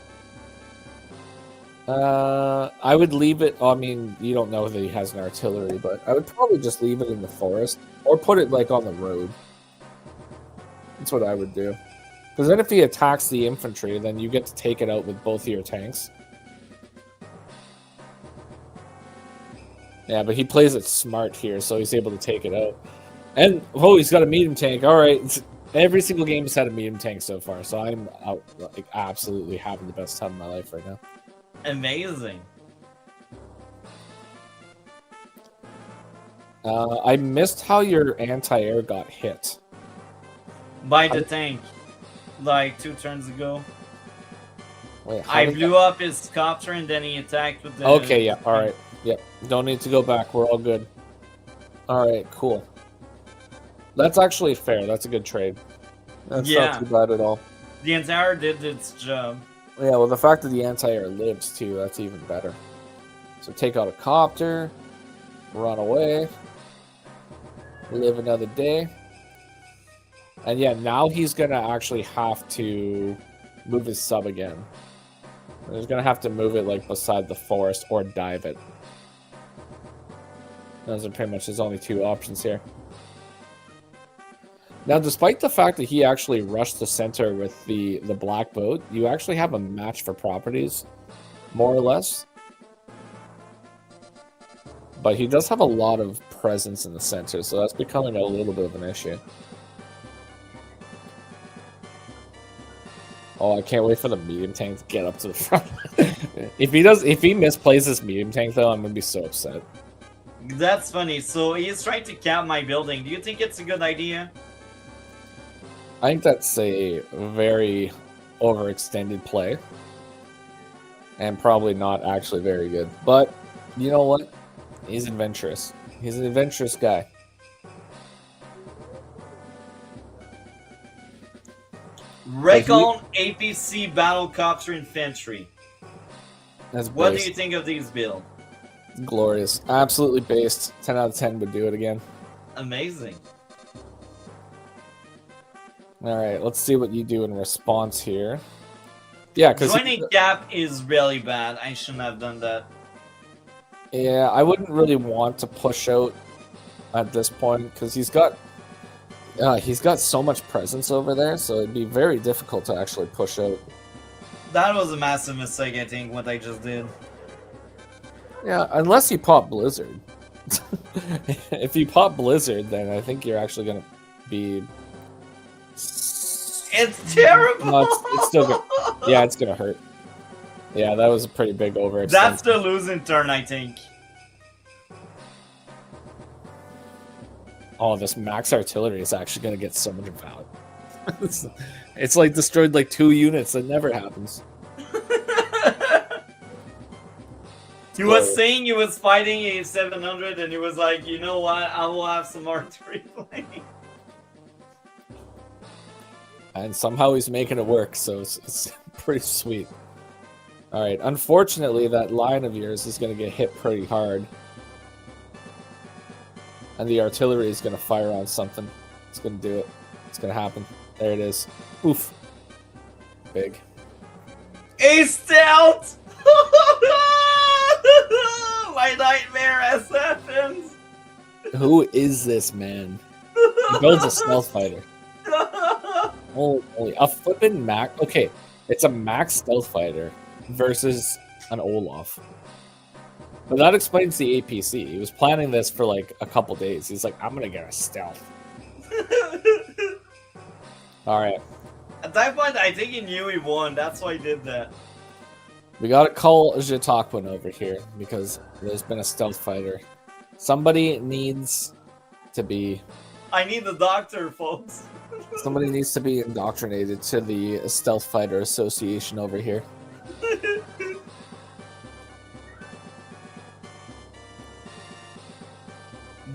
I would leave it... I mean, you don't know that he has an artillery, but I would probably just leave it in the forest. Or put it, like, on the road. That's what I would do. Because then if he attacks the infantry, then you get to take it out with both of your tanks. Yeah, but he plays it smart here, so he's able to take it out. And, oh, he's got a medium tank. All right. Every single game has had a medium tank so far, so I'm out, like, absolutely having the best time of my life right now. Amazing. I missed how your anti-air got hit. By the tank, like 2 turns ago. Wait, I blew up his copter and then he attacked with the... Okay, yeah, alright. Yep, don't need to go back, we're all good. Alright, cool. That's actually fair, that's a good trade. That's not too bad at all. The anti-air did its job. Yeah, well, the fact that the anti-air lives, too, that's even better. So take out a copter, run away, live another day. And yeah, now he's going to actually have to move his sub again. He's going to have to move it, like, beside the forest or dive it. Those are pretty much his only 2 options here. Now, despite the fact that he actually rushed the center with the black boat, you actually have a match for properties, more or less. But he does have a lot of presence in the center, so that's becoming a little bit of an issue. Oh, I can't wait for the medium tank to get up to the front. If he misplays this medium tank, though, I'm gonna be so upset. That's funny. So he's trying to cap my building. Do you think it's a good idea? I think that's a very overextended play. And probably not actually very good. But, you know what? He's adventurous. He's an adventurous guy. Recon APC Battlecopter Infantry. That's what based. do you think of these builds? Glorious. Absolutely based. 10 out of 10 would do it again. Amazing. Alright, let's see what you do in response here. Yeah, because joining gap is really bad. I shouldn't have done that. Yeah, I wouldn't really want to push out at this point because he's got so much presence over there, so it'd be very difficult to actually push out. That was a massive mistake, I think, what I just did. Yeah, unless you pop Blizzard. If you pop Blizzard, then I think you're actually gonna be. It's terrible. No, it's still good. Yeah, it's gonna hurt. Yeah, that was a pretty big overextension. That's the losing turn, I think. Oh, this max artillery is actually going to get so much value. It's like destroyed like 2 units. That never happens. He was saying he was fighting a 700 and he was like, you know what, I will have some artillery playing. And somehow he's making it work, so it's pretty sweet. Alright, unfortunately that line of yours is going to get hit pretty hard. And the artillery is going to fire on something. It's going to do it. It's going to happen. There it is. Oof. Big. A stealth! My nightmare has happened. Who is this man? He builds a stealth fighter. Holy, a flippin' max. Okay, it's a max stealth fighter versus an Olaf. But that explains the APC. He was planning this for like a couple days. He's like, I'm gonna get a stealth. Alright. At that point, I think he knew he won. That's why he did that. We gotta call Jitokwan over here because there's been a stealth fighter. Somebody needs to be... I need the doctor, folks. Somebody needs to be indoctrinated to the Stealth Fighter Association over here.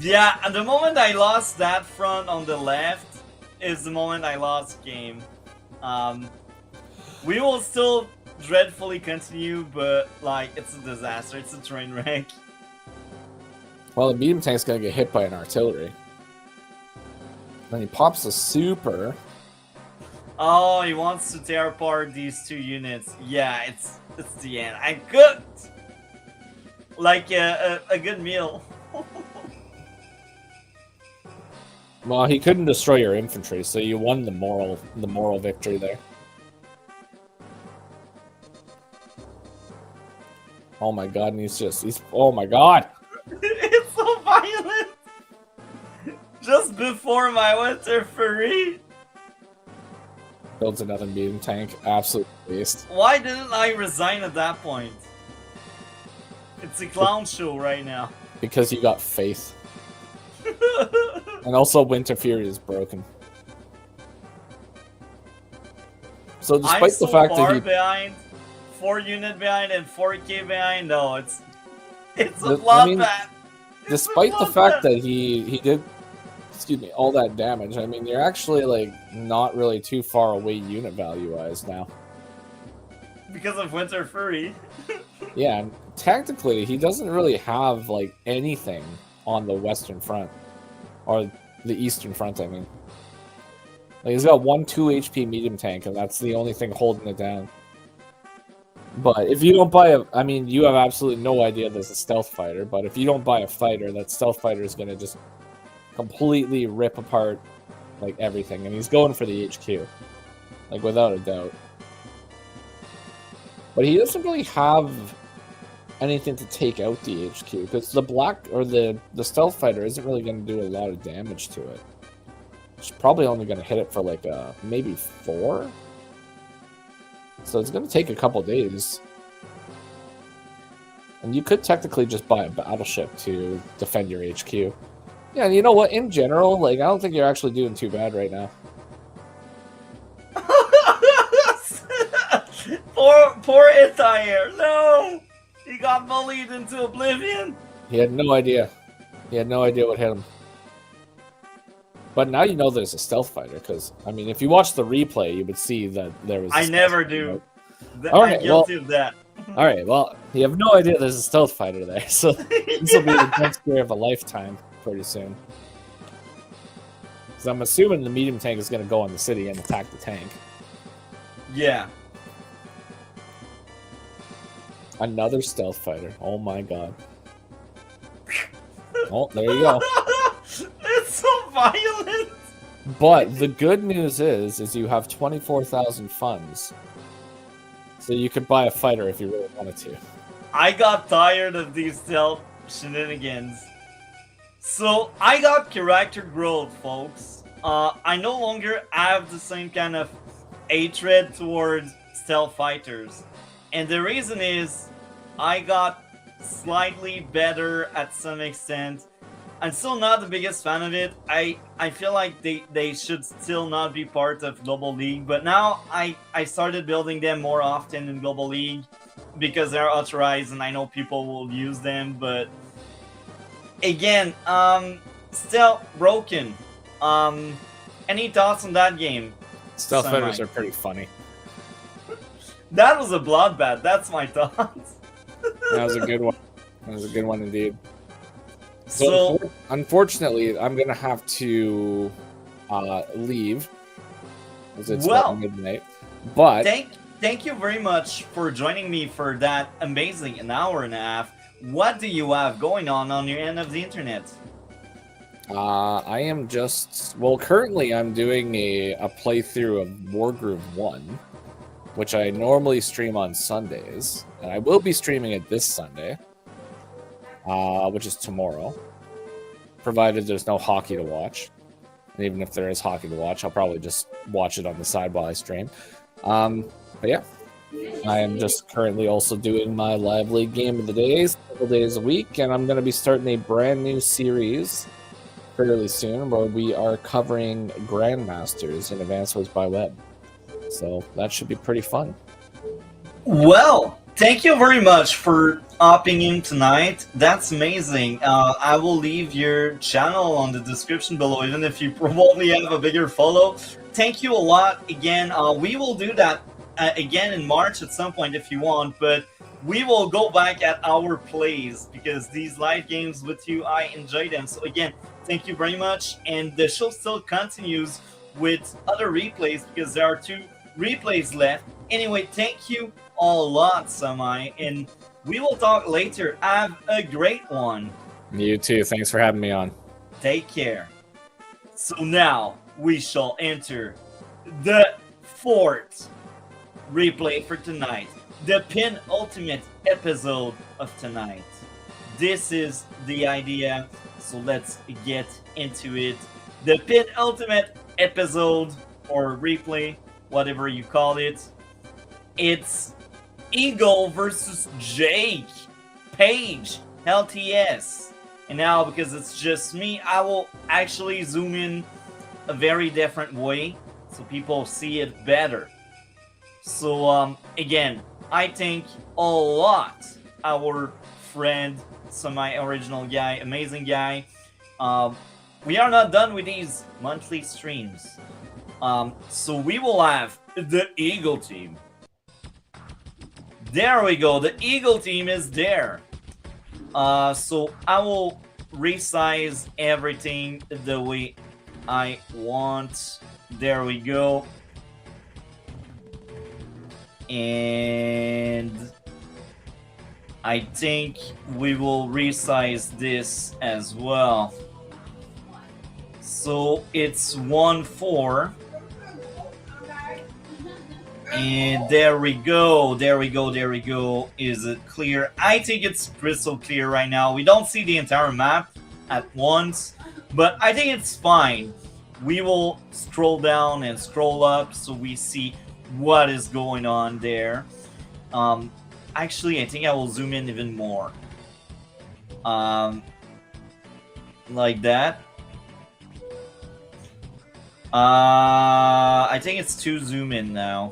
Yeah, and the moment I lost that front on the left is the moment I lost game. We will still dreadfully continue, but like it's a disaster. It's a train wreck. Well, the medium tank's gonna get hit by an artillery. Then he pops a super. Oh, he wants to tear apart these 2 units. Yeah, it's the end. I cooked like a good meal. Well, he couldn't destroy your infantry, so you won the moral victory there. Oh my god, and he's oh my god! It's so violent! Just before my winter free. Builds another medium tank, absolute beast. Why didn't I resign at that point? It's a clown show right now. Because you got faith. And also Winter Fury is broken. So despite I'm so the fact far that he behind, 4 unit behind and 4k behind. No, it's a I mean, bloodbath. despite the fact that he did, excuse me, all that damage, I mean, you're actually like not really too far away unit value wise now. Because of Winter Fury. Yeah, and tactically he doesn't really have like anything on the Western Front or the Eastern Front. I mean, like, he's got 1 2 HP medium tank, and that's the only thing holding it down. But if you don't buy I mean, you have absolutely no idea there's a stealth fighter, but if you don't buy a fighter, that stealth fighter is going to just completely rip apart, like, everything. And he's going for the HQ, like, without a doubt. But he doesn't really have anything to take out the HQ, because the black, or the stealth fighter isn't really going to do a lot of damage to it. It's probably only going to hit it for, like, maybe 4? So it's going to take a couple days. And you could technically just buy a battleship to defend your HQ. Yeah, and you know what? In general, like, I don't think you're actually doing too bad right now. Poor Itair. No! He got bullied into oblivion. He had no idea. He had no idea what hit him. But now you know there's a stealth fighter, because, I mean, if you watch the replay, you would see that there was a I stealth never fighter. do. Alright, I'm guilty of that. Alright, well, you have no idea there's a stealth fighter there, so this will be the jump scare of a lifetime pretty soon. Because I'm assuming the medium tank is going to go in the city and attack the tank. Yeah. Another stealth fighter. Oh my god. Oh, there you go. It's so violent. But the good news is you have 24,000 funds. So you could buy a fighter if you really wanted to. I got tired of these stealth shenanigans. So I got character growth, folks. I no longer have the same kind of hatred towards stealth fighters. And the reason is I got slightly better at some extent. I'm still not the biggest fan of it. I feel like they should still not be part of Global League, but now I started building them more often in Global League because they're authorized and I know people will use them, but again, still broken. Any thoughts on that game? Stealth Samurai? fighters are pretty funny. That was a bloodbath, that's my thoughts. That was a good one. That was a good one indeed. So unfortunately, I'm gonna have to leave because it's midnight. But thank you very much for joining me for that amazing an hour and a half. What do you have going on your end of the internet? I am just currently I'm doing a playthrough of Wargroove 1, which I normally stream on Sundays, and I will be streaming it this Sunday. Which is tomorrow, provided there's no hockey to watch. And even if there is hockey to watch, I'll probably just watch it on the side while I stream. But yeah, I am just currently also doing my live league game of the day, several days a week, and I'm going to be starting a brand new series fairly soon where we are covering Grandmasters in Advanced Wars by Web. So that should be pretty fun. Well, thank you very much for hopping in tonight. That's amazing. I will leave your channel on the description below, even if you probably have a bigger follow. Thank you a lot again. We will do that again in March at some point if you want, but we will go back at our plays because these live games with you, I enjoy them. So again, thank you very much. And the show still continues with other replays because there are 2 replays left. Anyway, thank you a lot, Samai, and we will talk later. Have a great one. You too. Thanks for having me on. Take care. So now we shall enter the 4th replay for tonight, the penultimate episode of tonight. This is the idea, so let's get into it. The penultimate episode or replay, whatever you call it. It's Eagle versus Jake. page LTS. And now, because it's just me, I will actually zoom in a very different way so people see it better. So again, I thank a lot our friend, semi-original guy, amazing guy. We are not done with these monthly streams. So we will have the Eagle team. There we go, the Eagle team is there. So I will resize everything the way I want. There we go. And I think we will resize this as well. So it's 1:4. And there we go, there we go, there we go. Is it clear? I think it's crystal clear right now. We don't see the entire map at once, but I think it's fine. We will scroll down and scroll up so we see what is going on there. Actually, I think I will zoom in even more. Like that. I think it's too zoom in now.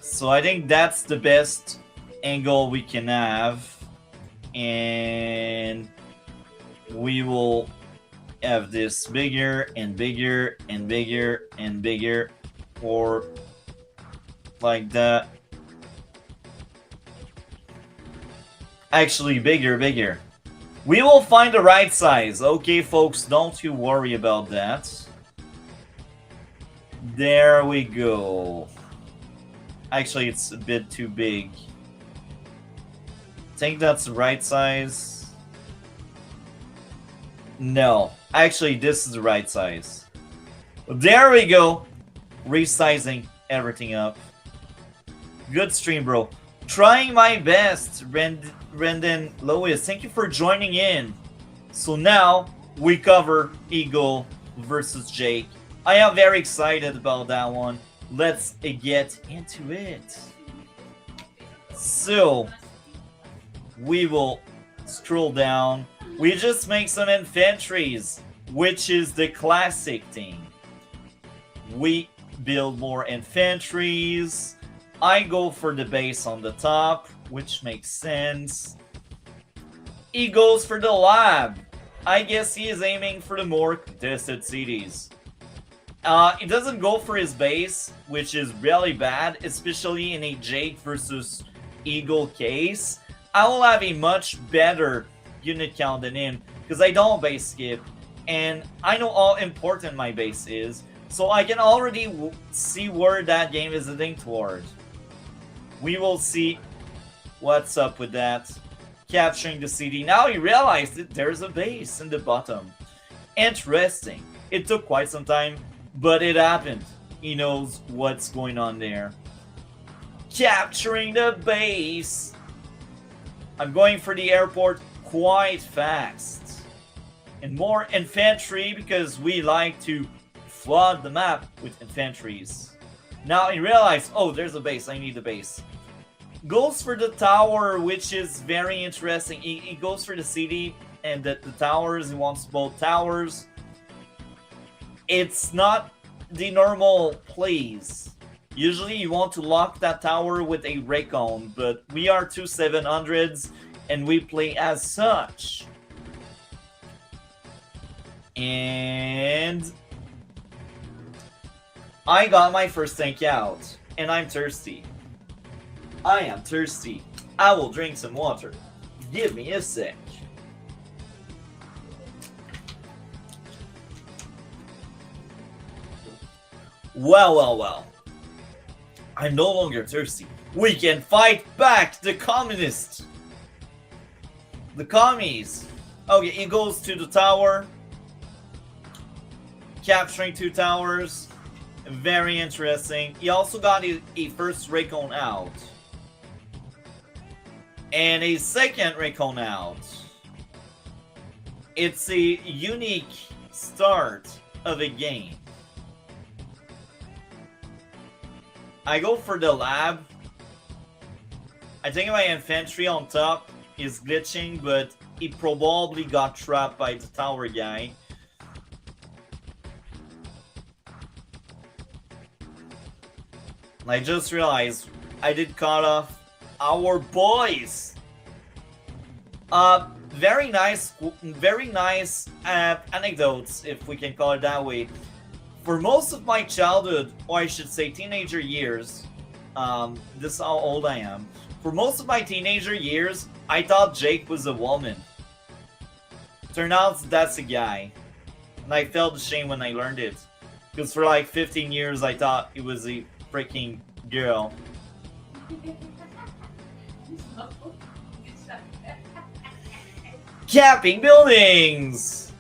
So I think that's the best angle we can have. And we will have this bigger and bigger and bigger and bigger, or like that. Actually, bigger, bigger. We will find the right size. Okay, folks, don't you worry about that. There we go. Actually, it's a bit too big. Think that's the right size. No, actually, this is the right size. There we go. Resizing everything up. Good stream, bro. Trying my best, Brendan Lois. Thank you for joining in. So now we cover Eagle versus Jake. I am very excited about that one. Let's get into it. So we will scroll down. We just make some infantries, which is the classic thing. We build more infantries. I go for the base on the top, which makes sense. He goes for the lab. I guess he is aiming for the more contested cities. He doesn't go for his base, which is really bad, especially in a Jake versus Eagle case. I will have a much better unit count than him, because I don't base skip, and I know how important my base is, so I can already see where that game is heading toward. We will see what's up with that. Capturing the city. Now he realized that there's a base in the bottom. Interesting. It took quite some time, but it happened. He knows what's going on there. Capturing the base. I'm going for the airport quite fast. And more infantry, because we like to flood the map with infantries. Now he realized, oh, there's a base. I need the base. Goes for the tower, which is very interesting. He goes for the city and the towers. He wants both towers. It's not the normal plays. Usually you want to lock that tower with a Recon, but we are 2 700s and we play as such. And I got my first tank out, and I'm thirsty. I am thirsty. I will drink some water. Give me a sec. Well. I'm no longer thirsty. We can fight back the communists. The commies. Okay, he goes to the tower. Capturing 2 towers. Very interesting. He also got a first Recon out. And a second Recon out. It's a unique start of a game. I go for the lab. I think my infantry on top is glitching, but he probably got trapped by the tower guy. I just realized I did cut off our boys. Very nice anecdotes, if we can call it that way. For most of my childhood, or I should say teenager years, this is how old I am. For most of my teenager years, I thought Jake was a woman. Turned out that's a guy. And I felt ashamed when I learned it. Because for like 15 years, I thought it was a freaking girl. Capping buildings!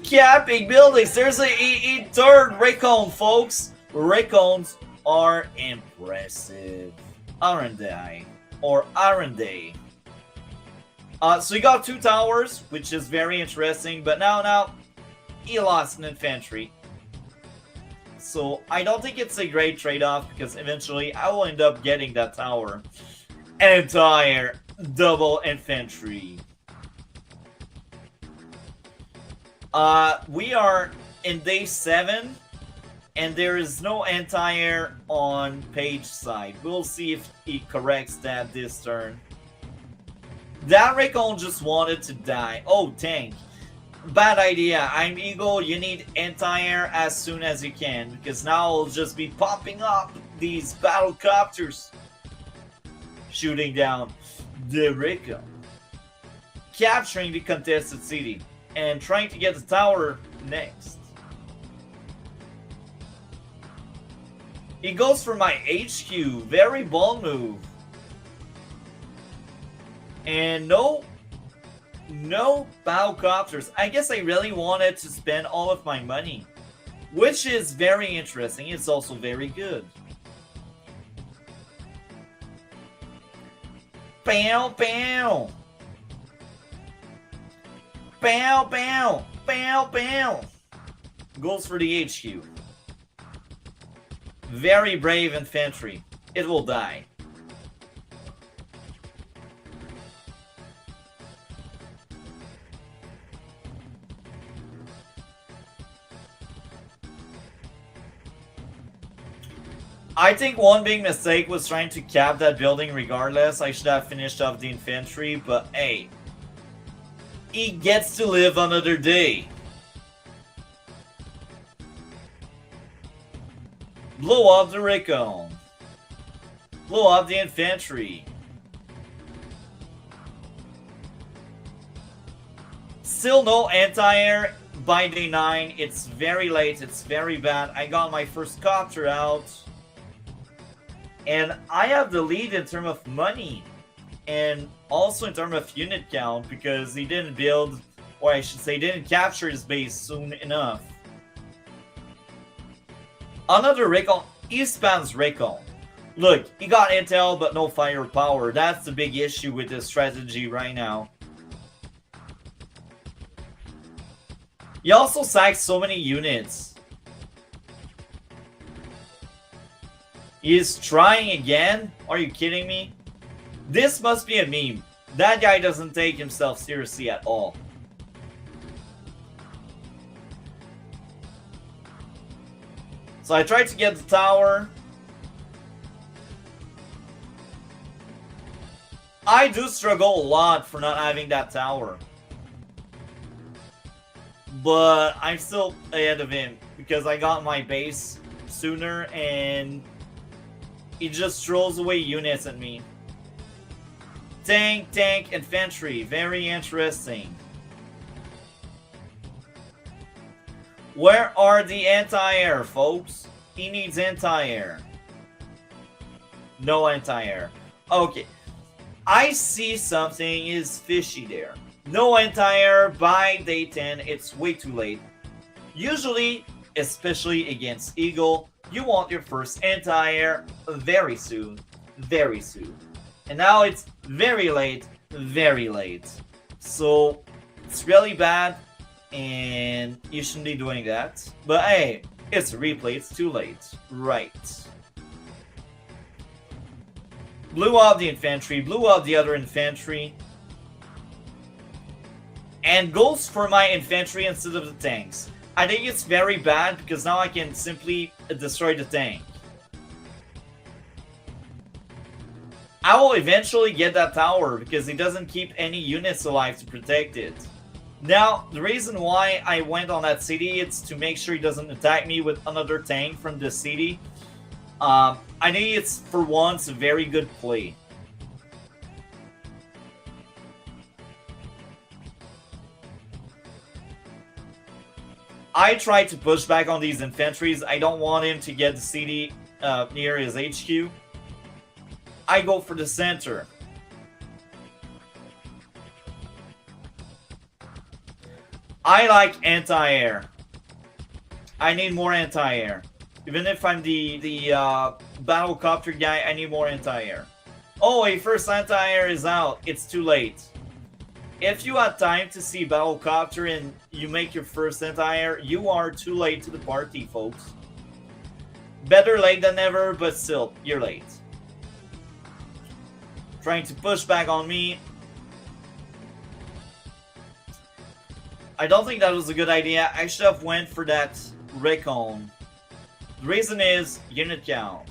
Capping buildings! There's a third Recon, folks! Recons are impressive. Aren't they? Or aren't they? So we got 2 towers, which is very interesting, but now he lost an infantry. So I don't think it's a great trade-off, because eventually I will end up getting that tower. An entire double infantry. We are in day 7, and there is no anti-air on page side. We'll see if he corrects that this turn. That Recon just wanted to die. Oh, tank. Bad idea. I'm Eagle. You need anti-air as soon as you can, because now I'll just be popping up these battle copters, shooting down the Recon, capturing the contested city, and trying to get the tower next. He goes for my HQ. Very bold move. And no Battlecopters. I guess I really wanted to spend all of my money, which is very interesting. It's also very good. Pow, pow. Pow, pow. Pow, pow. Goes for the HQ. Very brave infantry. It will die. I think one big mistake was trying to cap that building regardless. I should have finished off the infantry, but hey. He gets to live another day. Blow up the Recon. Blow up the infantry. Still no anti-air by day 9. It's very late. It's very bad. I got my first copter out. And I have the lead in terms of money. And also in terms of unit count, because he didn't build, or I should say didn't capture his base soon enough. Another Recon. He spams Recon. Look, he got intel but no firepower. That's the big issue with this strategy right now. He also sacks so many units. He is trying again? Are you kidding me? This must be a meme. That guy doesn't take himself seriously at all. So I tried to get the tower. I do struggle a lot for not having that tower. But I'm still ahead of him because I got my base sooner and he just throws away units at me. Tank, infantry. Very interesting. Where are the anti-air, folks? He needs anti-air. No anti-air. Okay. I see something is fishy there. No anti-air by day 10. It's way too late. Usually, especially against Eagle, you want your first anti-air very soon. Very soon. And now it's very late. Very late. So, it's really bad. And you shouldn't be doing that. But hey, it's a replay. It's too late. Right. Blew up the infantry, blew up the other infantry, and goes for my infantry instead of the tanks. I think it's very bad because now I can simply destroy the tank. I will eventually get that tower because it doesn't keep any units alive to protect it. Now, the reason why I went on that city is to make sure he doesn't attack me with another tank from the city. I think it's, for once, a very good play. I tried to push back on these infantries. I don't want him to get the city near his HQ. I go for the center. I like anti-air. I need more anti-air. Even if I'm the battlecopter guy, I need more anti-air. Oh, a first anti-air is out. It's too late. If you had time to see battlecopter and you make your first anti-air, you are too late to the party, folks. Better late than never, but still, you're late. Trying to push back on me. I don't think that was a good idea. I should have went for that recon. The reason is unit count.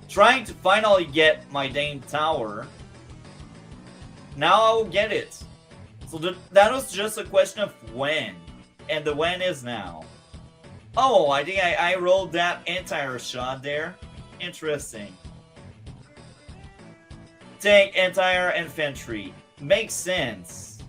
Trying to finally get my dang tower. Now I will get it. So that was just a question of when. And the when is now. Oh, I think I rolled that anti-air shot there. Interesting. Tank, anti-air, infantry. Makes sense.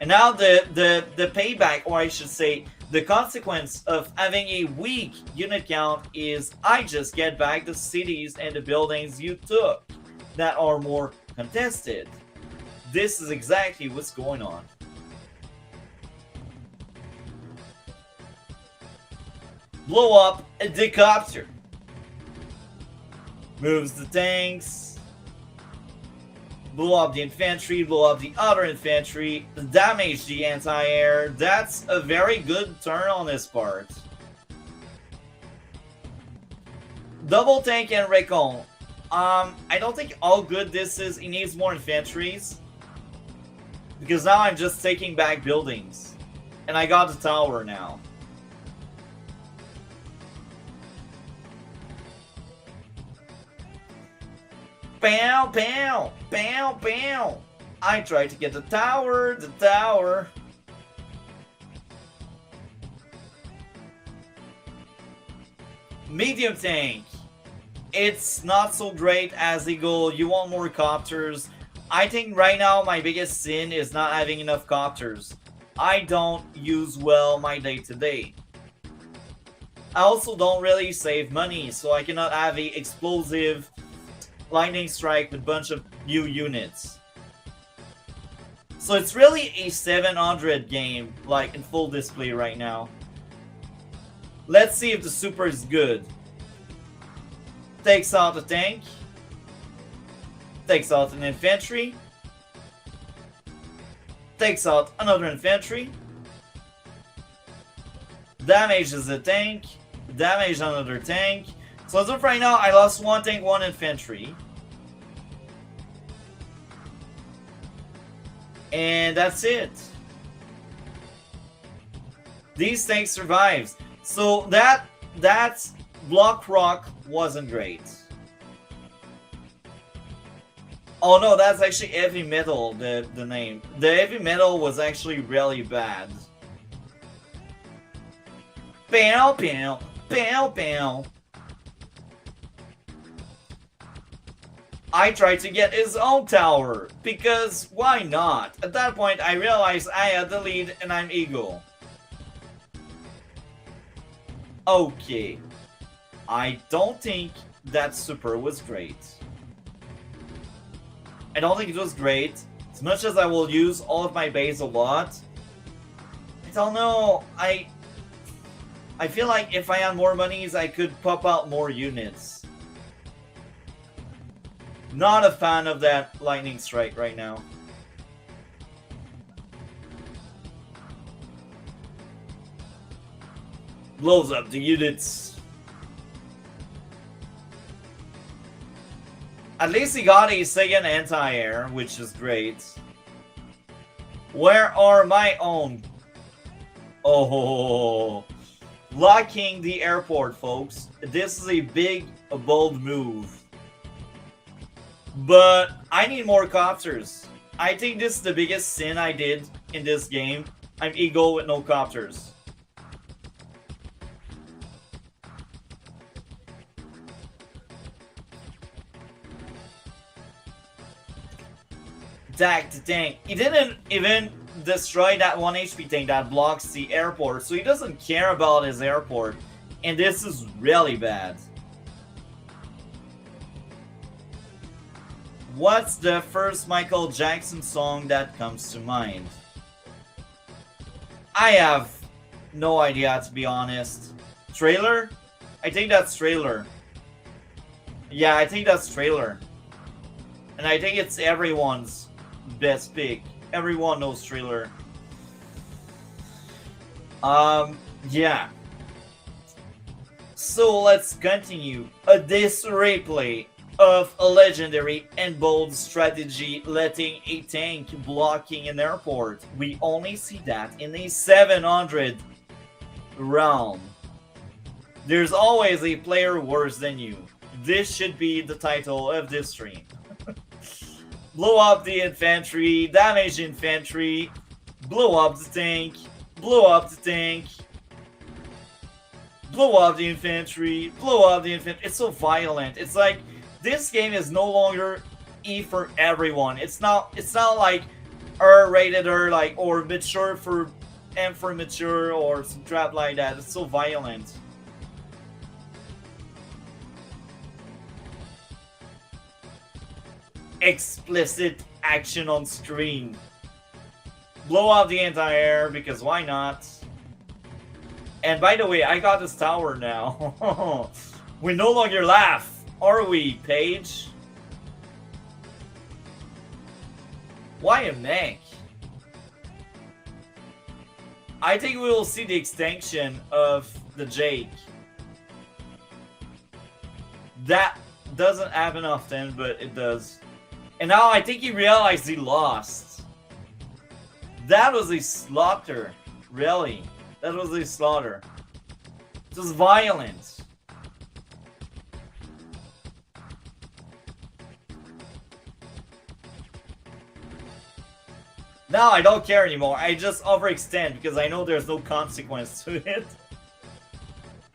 And now the payback, or I should say, the consequence of having a weak unit count is I just get back the cities and the buildings you took that are more contested. This is exactly what's going on. Blow up a decopter. Moves the tanks. Blow up the infantry, blow up the other infantry, damage the anti-air. That's a very good turn on his part. Double tank and recon. I don't think all good this is. He needs more infantries. Because now I'm just taking back buildings. And I got the tower now. Pow, pow, pow, pow. I tried to get the tower, Medium tank. It's not so great as Eagle. You want more copters. I think right now my biggest sin is not having enough copters. I don't use well my day-to-day. I also don't really save money, so I cannot have a explosive lightning strike with a bunch of new units. So it's really a 700 game, like in full display right now. Let's see if the super is good. Takes out a tank. Takes out an infantry. Takes out another infantry. Damages a tank. Damage another tank. So as of right now, I lost one tank, one infantry. And that's it. These tanks survives. So that block rock wasn't great. Oh no, that's actually heavy metal, the name. The heavy metal was actually really bad. Pow, pow, pow, pow. I tried to get his own tower, because why not? At that point, I realized I had the lead and I'm eagle. Okay. I don't think that super was great. I don't think it was great. As much as I will use all of my base a lot, I don't know. I feel like if I had more monies, I could pop out more units. Not a fan of that lightning strike right now. Blows up the units. At least he got a second anti-air, which is great. Where are my own? Oh, blocking the airport, folks. This is a big, bold move. But I need more copters. I think this is the biggest sin I did in this game. I'm Eagle with no copters. Attack the tank. He didn't even destroy that 1 HP tank that blocks the airport, so he doesn't care about his airport. And this is really bad. What's the first Michael Jackson song that comes to mind? I have no idea, to be honest. Trailer? I think that's Trailer. Yeah, I think that's Trailer. And I think it's everyone's best pick. Everyone knows Trailer. Yeah. So let's continue. This replay of a legendary and bold strategy, letting a tank blocking an airport. We only see that in a 700 round. There's always a player worse than you. This should be the title of this stream. Blow up the infantry, damage infantry, blow up the tank, blow up the tank, blow up the infantry, blow up the infantry. It's so violent. It's like this game is no longer E for everyone. It's not like R-rated or mature for M for mature or some crap like that. It's so violent. Explicit action on screen. Blow out the anti-air because why not? And by the way, I got this tower now. We no longer laugh. Are we, Paige? Why a mech? I think we will see the extinction of the Jake. That doesn't happen often, but it does. And now I think he realized he lost. That was a slaughter. Really. That was a slaughter. It was violent. Now I don't care anymore. I just overextend because I know there's no consequence to it.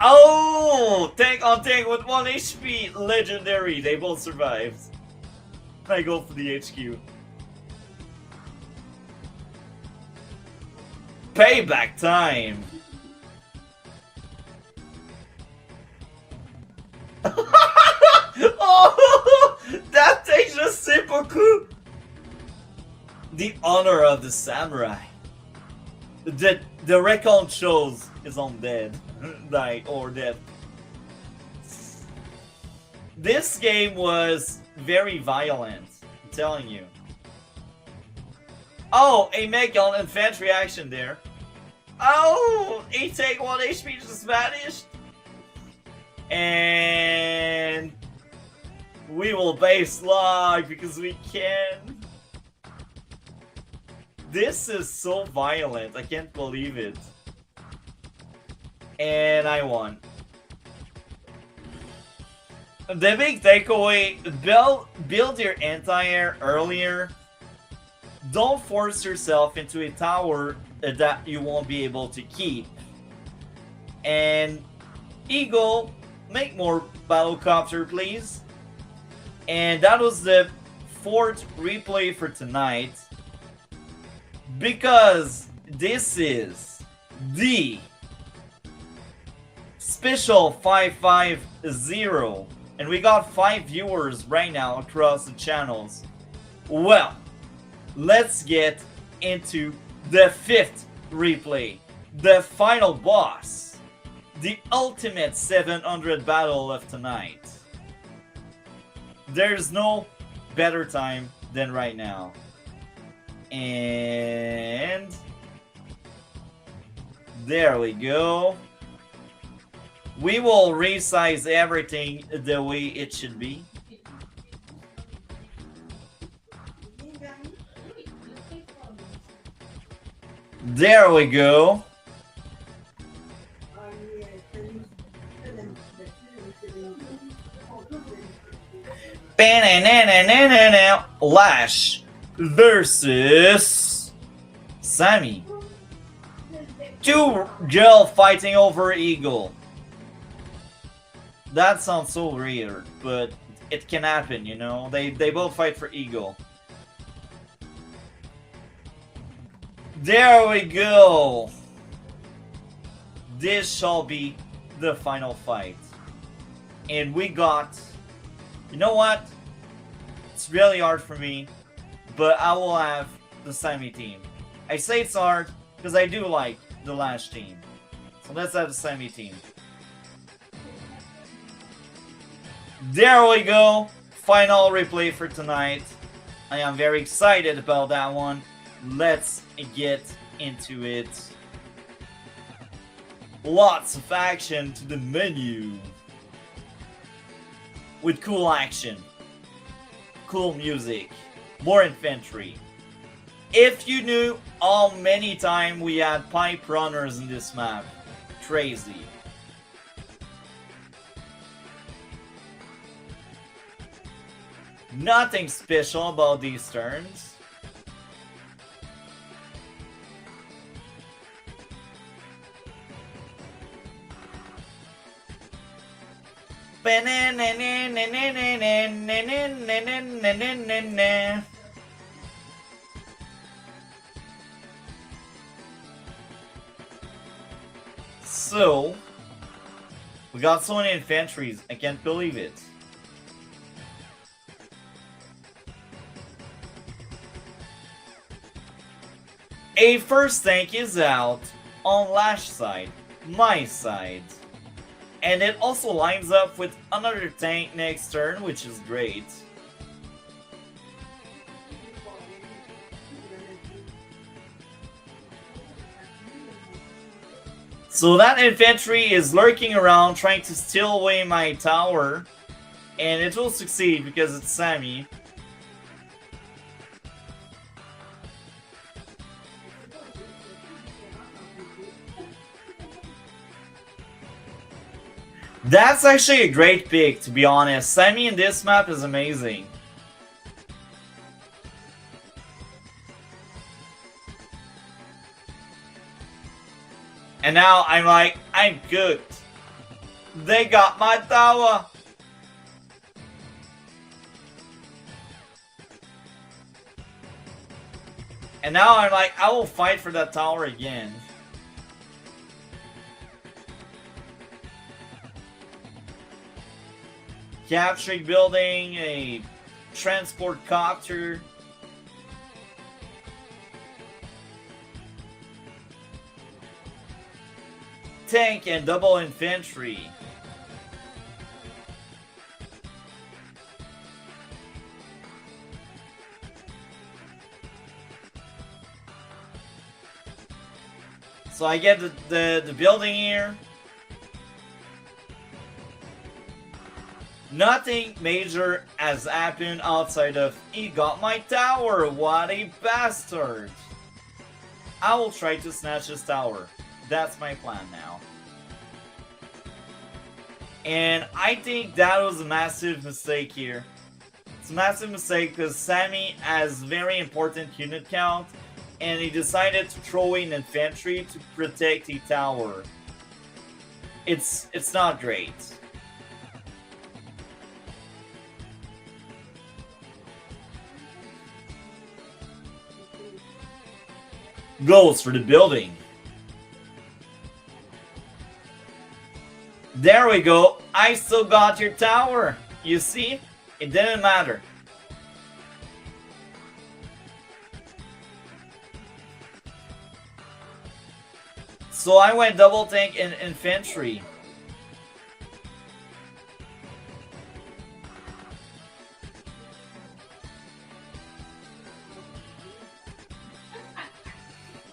Oh! Tank on tank with 1 HP. Legendary. They both survived. I go for the HQ. Payback time. Oh! That takes a seppuku. The honor of the samurai. The recon shows is on dead. Die or dead. This game was very violent. I'm telling you. Oh, a mech on infantry action there. Oh, he take 1 HP just vanished. And we will base log because we can. This is so violent. I can't believe it. And I won. The big takeaway, build your anti-air earlier. Don't force yourself into a tower that you won't be able to keep. And Eagle, make more battlecopter, please. And that was the 4th replay for tonight. Because this is the special 550. And we got 5 viewers right now across the channels. Well, let's get into the 5th replay. The final boss. The ultimate 700 battle of tonight. There's no better time than right now. And there we go. We will resize everything the way it should be. There we go. Lash versus Sammy. Two girl fighting over eagle. That sounds so weird, but it can happen, you know? They both fight for eagle. There we go. This shall be the final fight. And we got... You know what? It's really hard for me, but I will have the Sammy team. I say it's hard because I do like the Lash team. So let's have the Sammy team. There we go. Final replay for tonight. I am very excited about that one. Let's get into it. Lots of action to the menu. With cool action. Cool music. More infantry. If you knew how many times we had pipe runners in this map. Crazy. Nothing special about these turns. So, we got so many infantries, I can't believe it. A first tank is out on Lash side, my side. And it also lines up with another tank next turn, which is great. So that infantry is lurking around trying to steal away my tower. And it will succeed because it's Sammy. That's actually a great pick, to be honest. Sammy in this map is amazing. And now I'm like, I'm good. They got my tower. And now I'm like, I will fight for that tower again. Capturing building, a transport copter. Tank and double infantry. So I get the building here. Nothing major has happened outside of he got my tower. What a bastard. I will try to snatch his tower. That's my plan now. And I think that was a massive mistake here. It's a massive mistake because Sammy has very important unit count and he decided to throw in infantry to protect the tower. It's not great. Goes for the building. There we go. I still got your tower. You see? It didn't matter. So I went double tank and infantry.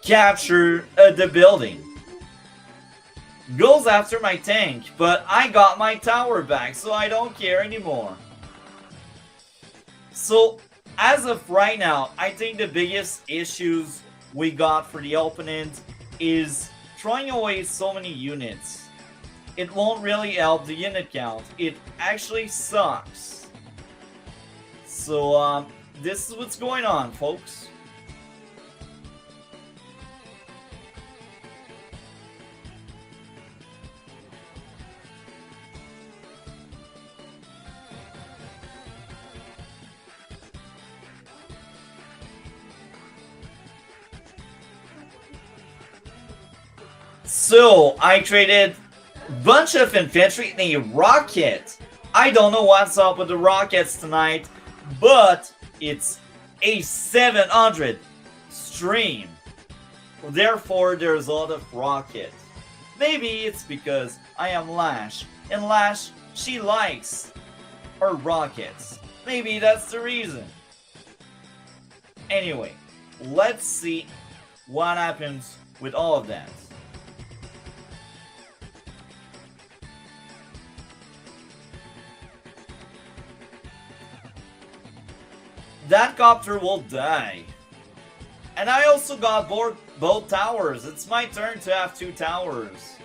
Capture the building. Goes after my tank, but I got my tower back, so I don't care anymore. So, as of right now, I think the biggest issues we got for the opponent is throwing away so many units. It won't really help the unit count. It actually sucks. So, this is what's going on, folks. So, I traded a bunch of infantry and a rocket. I don't know what's up with the rockets tonight, but it's a 700 stream. Therefore, there's a lot of rockets. Maybe it's because I am Lash, and Lash, she likes her rockets. Maybe that's the reason. Anyway, let's see what happens with all of that. That copter will die. And I also got both towers. It's my turn to have 2 towers.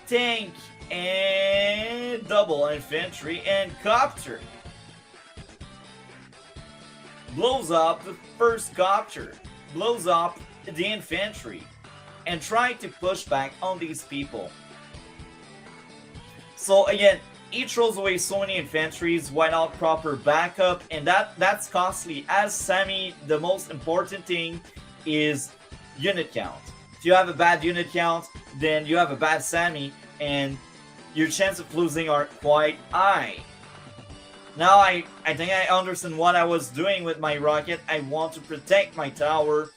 Tank and double infantry and copter. Blows up the first copter. Blows up the infantry. And try to push back on these people. So again, he throws away so many infantries without proper backup, and that's costly. As Sammy, the most important thing is unit count. If you have a bad unit count, then you have a bad Sammy, and your chance of losing are quite high. Now I think I understand what I was doing with my rocket. I want to protect my tower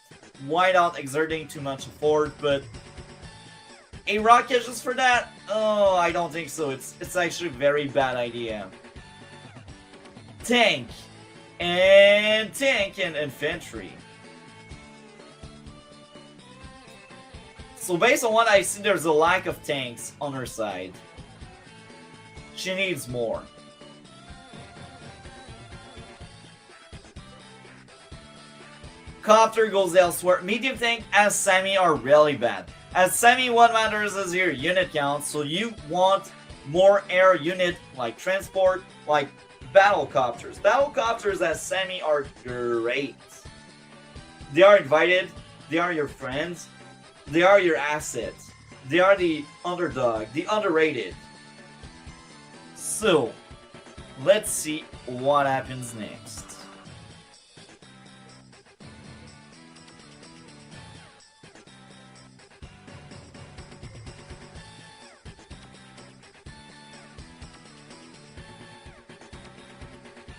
without exerting too much effort, but a rocket just for that? Oh, I don't think so. It's actually a very bad idea. Tank and infantry. So based on what I see, there's a lack of tanks on her side. She needs more. Copter goes elsewhere. Medium tank as Sammy are really bad. As Sammy, what matters is your unit count, so you want more air unit like transport, like battle copters. Battle copters as Sammy are great. They are invited, they are your friends, they are your assets, they are the underdog, the underrated. So, let's see what happens next.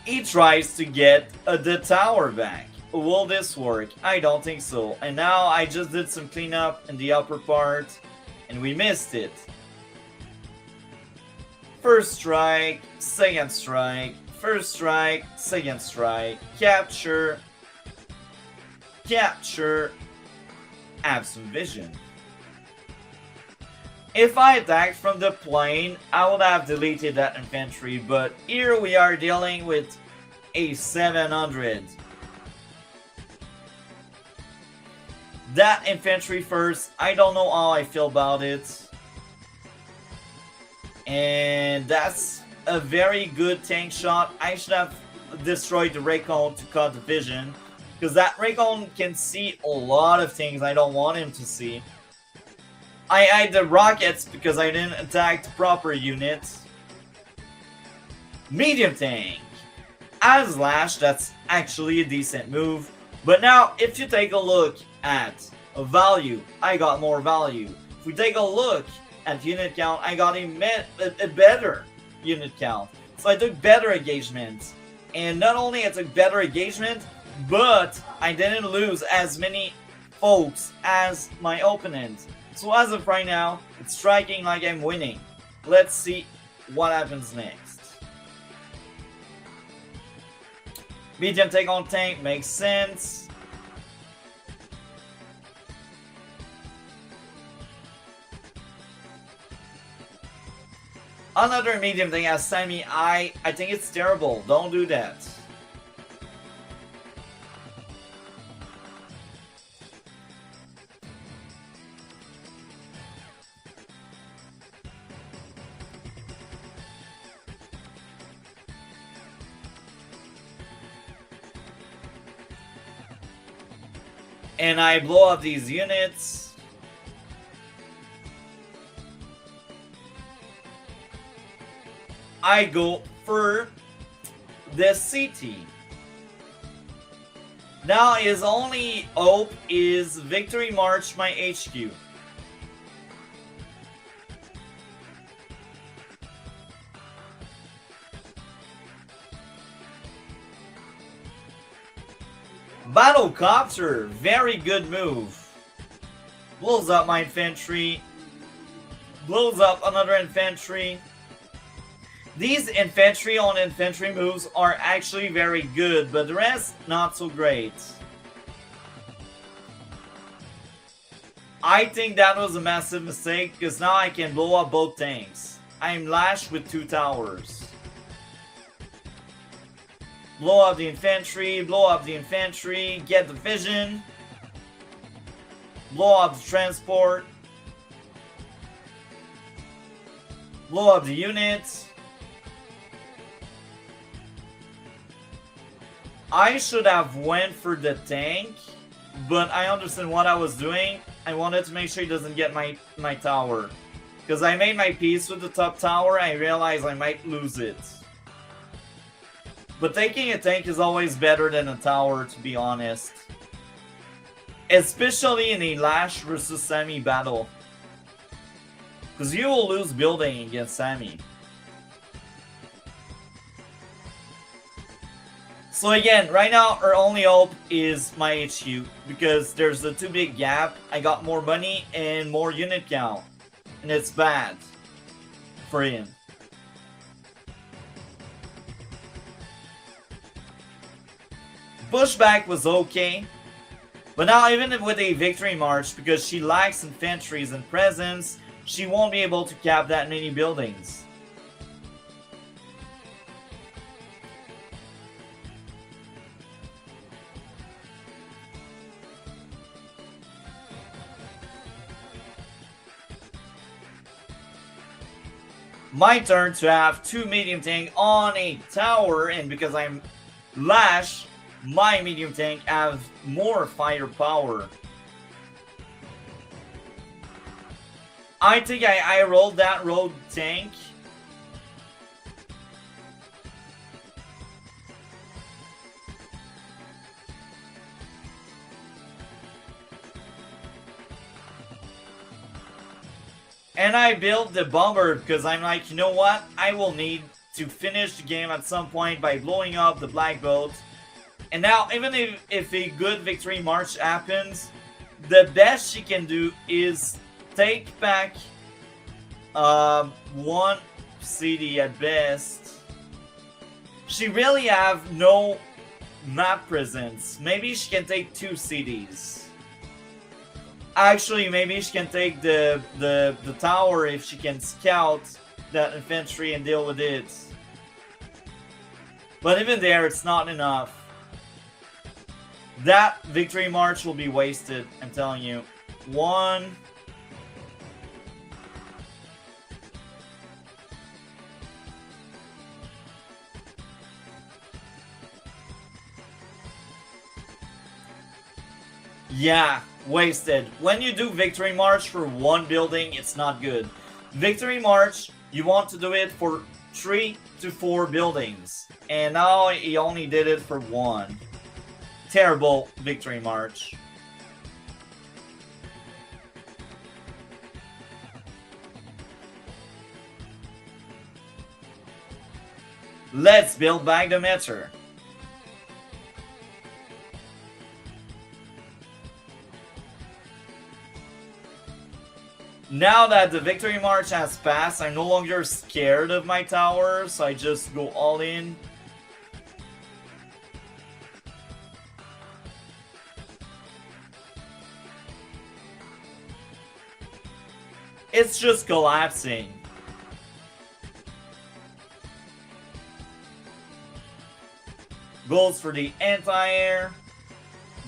He tries to get the tower back. Will this work? I don't think so. And now I just did some cleanup in the upper part, and we missed it. First strike, second strike, first strike, second strike, capture, capture, have some vision. If I attacked from the plane, I would have deleted that infantry, but here we are dealing with a 700. That infantry first, I don't know how I feel about it. And that's a very good tank shot. I should have destroyed the Raycon to cut the vision, because that Raycon can see a lot of things I don't want him to see. I had the rockets because I didn't attack the proper units. Medium tank. As Lash, that's actually a decent move. But now, if you take a look at value, I got more value. If we take a look at unit count, I got a better unit count. So I took better engagement. And not only I took better engagement, but I didn't lose as many folks as my opponent. So as of right now, it's striking like I'm winning. Let's see what happens next. Medium take on tank makes sense. Another medium thing as Sammy, I think it's terrible. Don't do that. And I blow up these units. I go for the city. Now his only hope is Victory March my HQ. Battlecopter, very good move. Blows up my infantry. Blows up another infantry. These infantry on infantry moves are actually very good, but the rest not so great. I think that was a massive mistake because now I can blow up both tanks. I'm lashed with 2 towers. Blow up the infantry, blow up the infantry, get the vision. Blow up the transport. Blow up the units. I should have went for the tank, but I understand what I was doing. I wanted to make sure he doesn't get my tower. Because I made my peace with the top tower, I realized I might lose it. But taking a tank is always better than a tower, to be honest. Especially in a Lash versus Sammy battle. Because you will lose building against Sammy. So again, right now our only hope is my HQ. Because there's a too big gap. I got more money and more unit count. And it's bad for him. Pushback was okay, but now even with a victory march, because she lacks infantries and presence, she won't be able to cap that many buildings. My turn to have 2 medium tank on a tower, and because I'm Lash, my medium tank have more firepower. I think I rolled that road tank. And I built the bomber because I'm like, you know what? I will need to finish the game at some point by blowing up the black boat. And now, even if a good victory march happens, the best she can do is take back 1 city at best. She really have no map presence. Maybe she can take 2 cities. Actually, maybe she can take the tower if she can scout that infantry and deal with it. But even there, it's not enough. That victory march will be wasted, I'm telling you. 1. Yeah, wasted. When you do victory march for 1 building, it's not good. Victory march, you want to do it for 3 to 4 buildings. And now he only did it for 1. Terrible victory march. Let's build back the meter. Now that the victory march has passed, I'm no longer scared of my tower, so I just go all in. It's just collapsing. goals for the anti-air,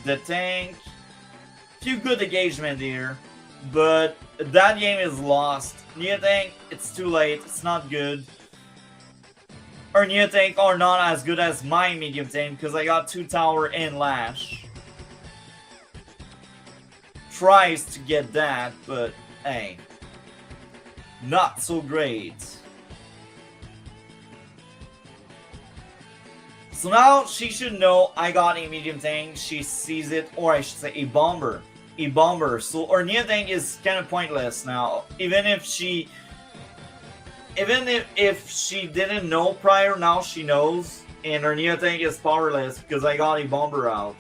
the tank. Few good engagement here, but that game is lost. Neo tank, it's too late. It's not good. Or Neo tank are not as good as my medium tank because I got 2 tower and lash. Tries to get that, but hey, not so great. So now she should know I got a medium tank. She sees it, or I should say a bomber. A bomber. So our Neo tank is kind of pointless now. Even if she didn't know prior, now she knows. And our Neo tank is powerless because I got a bomber out.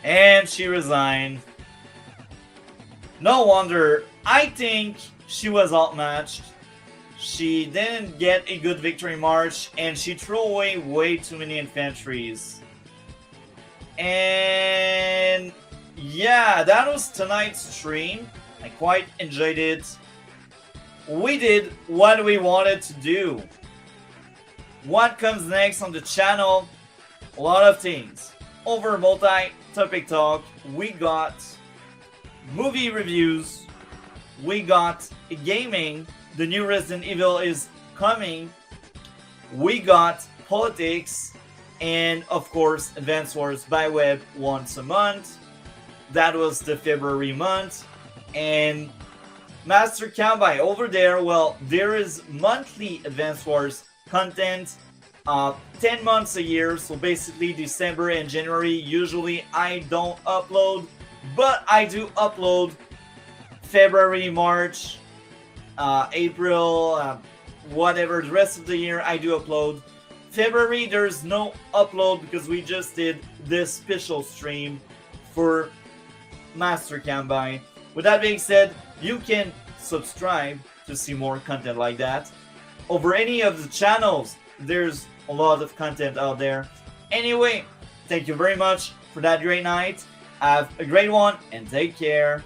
And she resigned. No wonder. I think she was outmatched. She didn't get a good victory march, and she threw away way too many infantries. And yeah, that was tonight's stream. I quite enjoyed it. We did what we wanted to do. What comes next on the channel? A lot of things. Over multi-topic talk, we got movie reviews, we got gaming, the new Resident Evil is coming, we got politics, and of course Advance Wars by Web once a month. That was the February month. And Master Kanbei over there, well, there is monthly Advance Wars content. 10 months a year, so basically December and January. Usually I don't upload, but I do upload February, March, April, whatever, the rest of the year I do upload. February there's no upload because we just did this special stream for Master Kanbei. With that being said, you can subscribe to see more content like that. Over any of the channels, there's a lot of content out there. Anyway, thank you very much for that great night. Have a great one and take care.